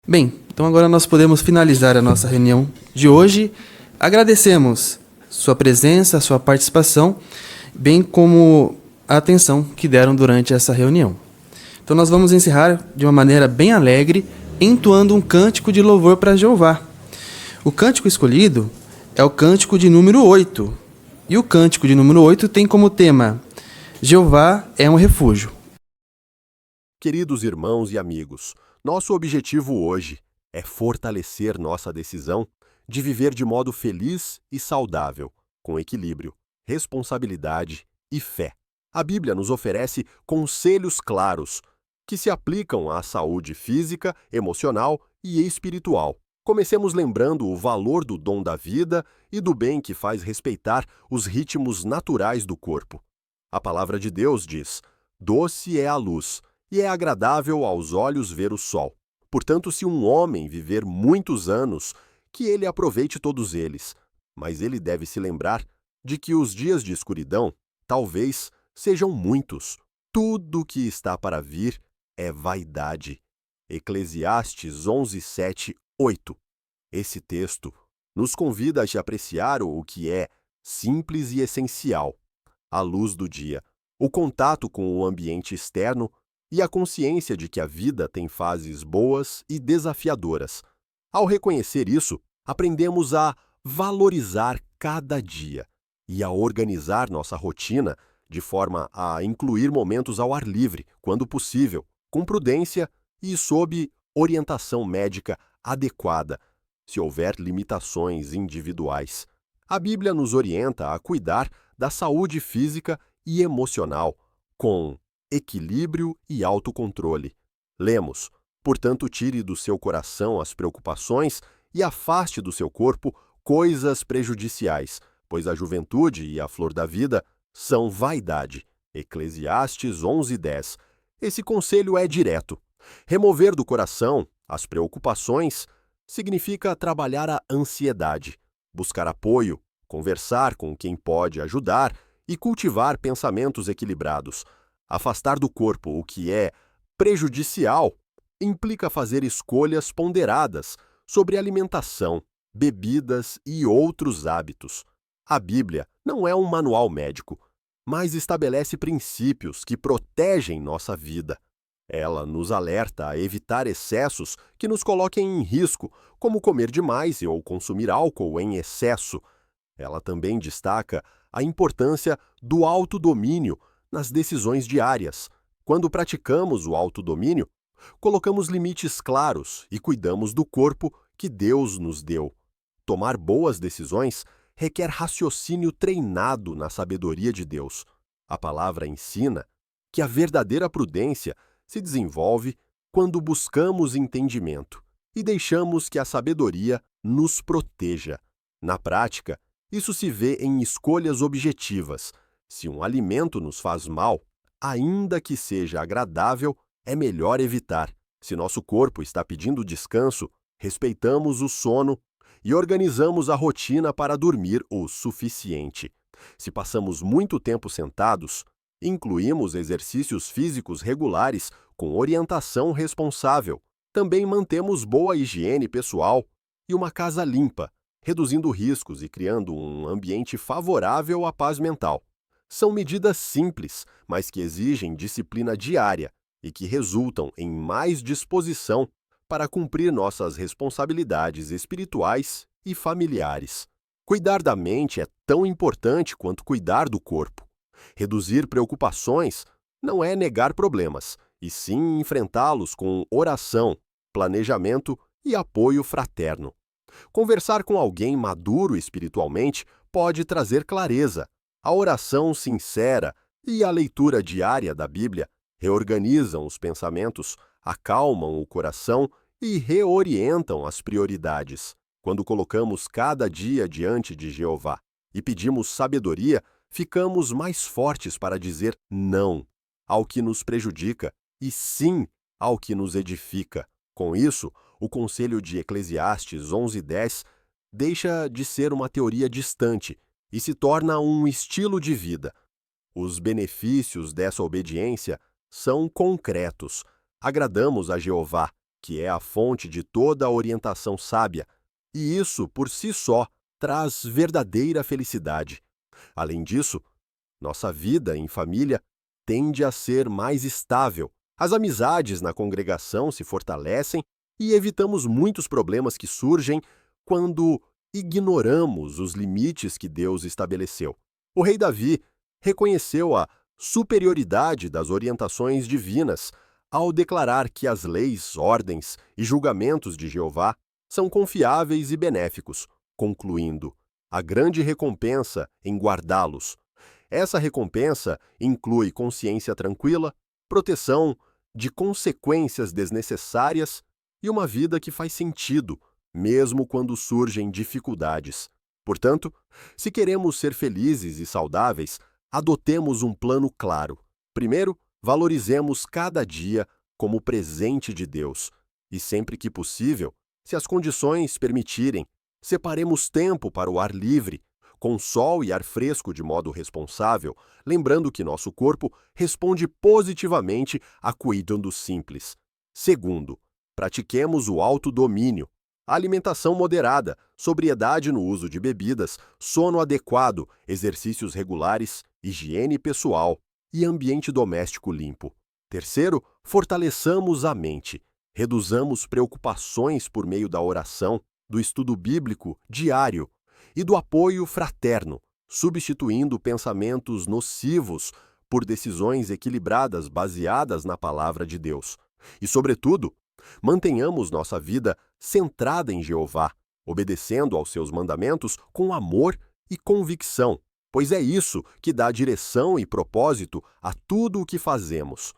Bem, então agora nós podemos finalizar a nossa reunião de hoje. Agradecemos sua presença, sua participação, bem como a atenção que deram durante essa reunião. Então nós vamos encerrar de uma maneira bem alegre, entoando um cântico de louvor para Jeová. O cântico escolhido é o cântico de número 8. E o cântico de número 8 tem como tema: Jeová é um refúgio. Queridos irmãos e amigos, nosso objetivo hoje é fortalecer nossa decisão de viver de modo feliz e saudável, com equilíbrio, responsabilidade e fé. A Bíblia nos oferece conselhos claros que se aplicam à saúde física, emocional e espiritual. Comecemos lembrando o valor do dom da vida e do bem que faz respeitar os ritmos naturais do corpo. A palavra de Deus diz: doce é a luz e é agradável aos olhos ver o sol. Portanto, se um homem viver muitos anos, que ele aproveite todos eles. Mas ele deve se lembrar de que os dias de escuridão, talvez, sejam muitos. Tudo que está para vir é vaidade. Eclesiastes 11, 7, 8. Esse texto nos convida a apreciar o que é simples e essencial: a luz do dia, o contato com o ambiente externo e a consciência de que a vida tem fases boas e desafiadoras. Ao reconhecer isso, aprendemos a valorizar cada dia e a organizar nossa rotina de forma a incluir momentos ao ar livre, quando possível, com prudência e sob orientação médica adequada, se houver limitações individuais. A Bíblia nos orienta a cuidar da saúde física e emocional, com equilíbrio e autocontrole. Lemos: portanto, tire do seu coração as preocupações e afaste do seu corpo coisas prejudiciais, pois a juventude e a flor da vida são vaidade. Eclesiastes 11, 10. Esse conselho é direto. Remover do coração as preocupações significa trabalhar a ansiedade, buscar apoio, conversar com quem pode ajudar e cultivar pensamentos equilibrados. Afastar do corpo o que é prejudicial implica fazer escolhas ponderadas sobre alimentação, bebidas e outros hábitos. A Bíblia não é um manual médico, mas estabelece princípios que protegem nossa vida. Ela nos alerta a evitar excessos que nos coloquem em risco, como comer demais ou consumir álcool em excesso. Ela também destaca a importância do autodomínio nas decisões diárias. Quando praticamos o autodomínio, colocamos limites claros e cuidamos do corpo que Deus nos deu. Tomar boas decisões requer raciocínio treinado na sabedoria de Deus. A palavra ensina que a verdadeira prudência se desenvolve quando buscamos entendimento e deixamos que a sabedoria nos proteja. Na prática, isso se vê em escolhas objetivas. Se um alimento nos faz mal, ainda que seja agradável, é melhor evitar. Se nosso corpo está pedindo descanso, respeitamos o sono e organizamos a rotina para dormir o suficiente. Se passamos muito tempo sentados, incluímos exercícios físicos regulares com orientação responsável. Também mantemos boa higiene pessoal e uma casa limpa, reduzindo riscos e criando um ambiente favorável à paz mental. São medidas simples, mas que exigem disciplina diária e que resultam em mais disposição para cumprir nossas responsabilidades espirituais e familiares. Cuidar da mente é tão importante quanto cuidar do corpo. Reduzir preocupações não é negar problemas, e sim enfrentá-los com oração, planejamento e apoio fraterno. Conversar com alguém maduro espiritualmente pode trazer clareza. A oração sincera e a leitura diária da Bíblia reorganizam os pensamentos, acalmam o coração e reorientam as prioridades. Quando colocamos cada dia diante de Jeová e pedimos sabedoria, ficamos mais fortes para dizer não ao que nos prejudica e sim ao que nos edifica. Com isso, o conselho de Eclesiastes 11:10 deixa de ser uma teoria distante e se torna um estilo de vida. Os benefícios dessa obediência são concretos. Agradamos a Jeová, que é a fonte de toda a orientação sábia, e isso, por si só, traz verdadeira felicidade. Além disso, nossa vida em família tende a ser mais estável, as amizades na congregação se fortalecem e evitamos muitos problemas que surgem quando ignoramos os limites que Deus estabeleceu. O rei Davi reconheceu a superioridade das orientações divinas ao declarar que as leis, ordens e julgamentos de Jeová são confiáveis e benéficos, concluindo: a grande recompensa em guardá-los. Essa recompensa inclui consciência tranquila, proteção de consequências desnecessárias e uma vida que faz sentido, mesmo quando surgem dificuldades. Portanto, se queremos ser felizes e saudáveis, adotemos um plano claro. Primeiro, valorizemos cada dia como presente de Deus. E sempre que possível, se as condições permitirem, separemos tempo para o ar livre, com sol e ar fresco de modo responsável, lembrando que nosso corpo responde positivamente a cuidado simples. Segundo, pratiquemos o autodomínio, a alimentação moderada, sobriedade no uso de bebidas, sono adequado, exercícios regulares, higiene pessoal e ambiente doméstico limpo. Terceiro, fortaleçamos a mente, reduzamos preocupações por meio da oração, do estudo bíblico diário e do apoio fraterno, substituindo pensamentos nocivos por decisões equilibradas baseadas na palavra de Deus. E, sobretudo, mantenhamos nossa vida centrada em Jeová, obedecendo aos seus mandamentos com amor e convicção, pois é isso que dá direção e propósito a tudo o que fazemos.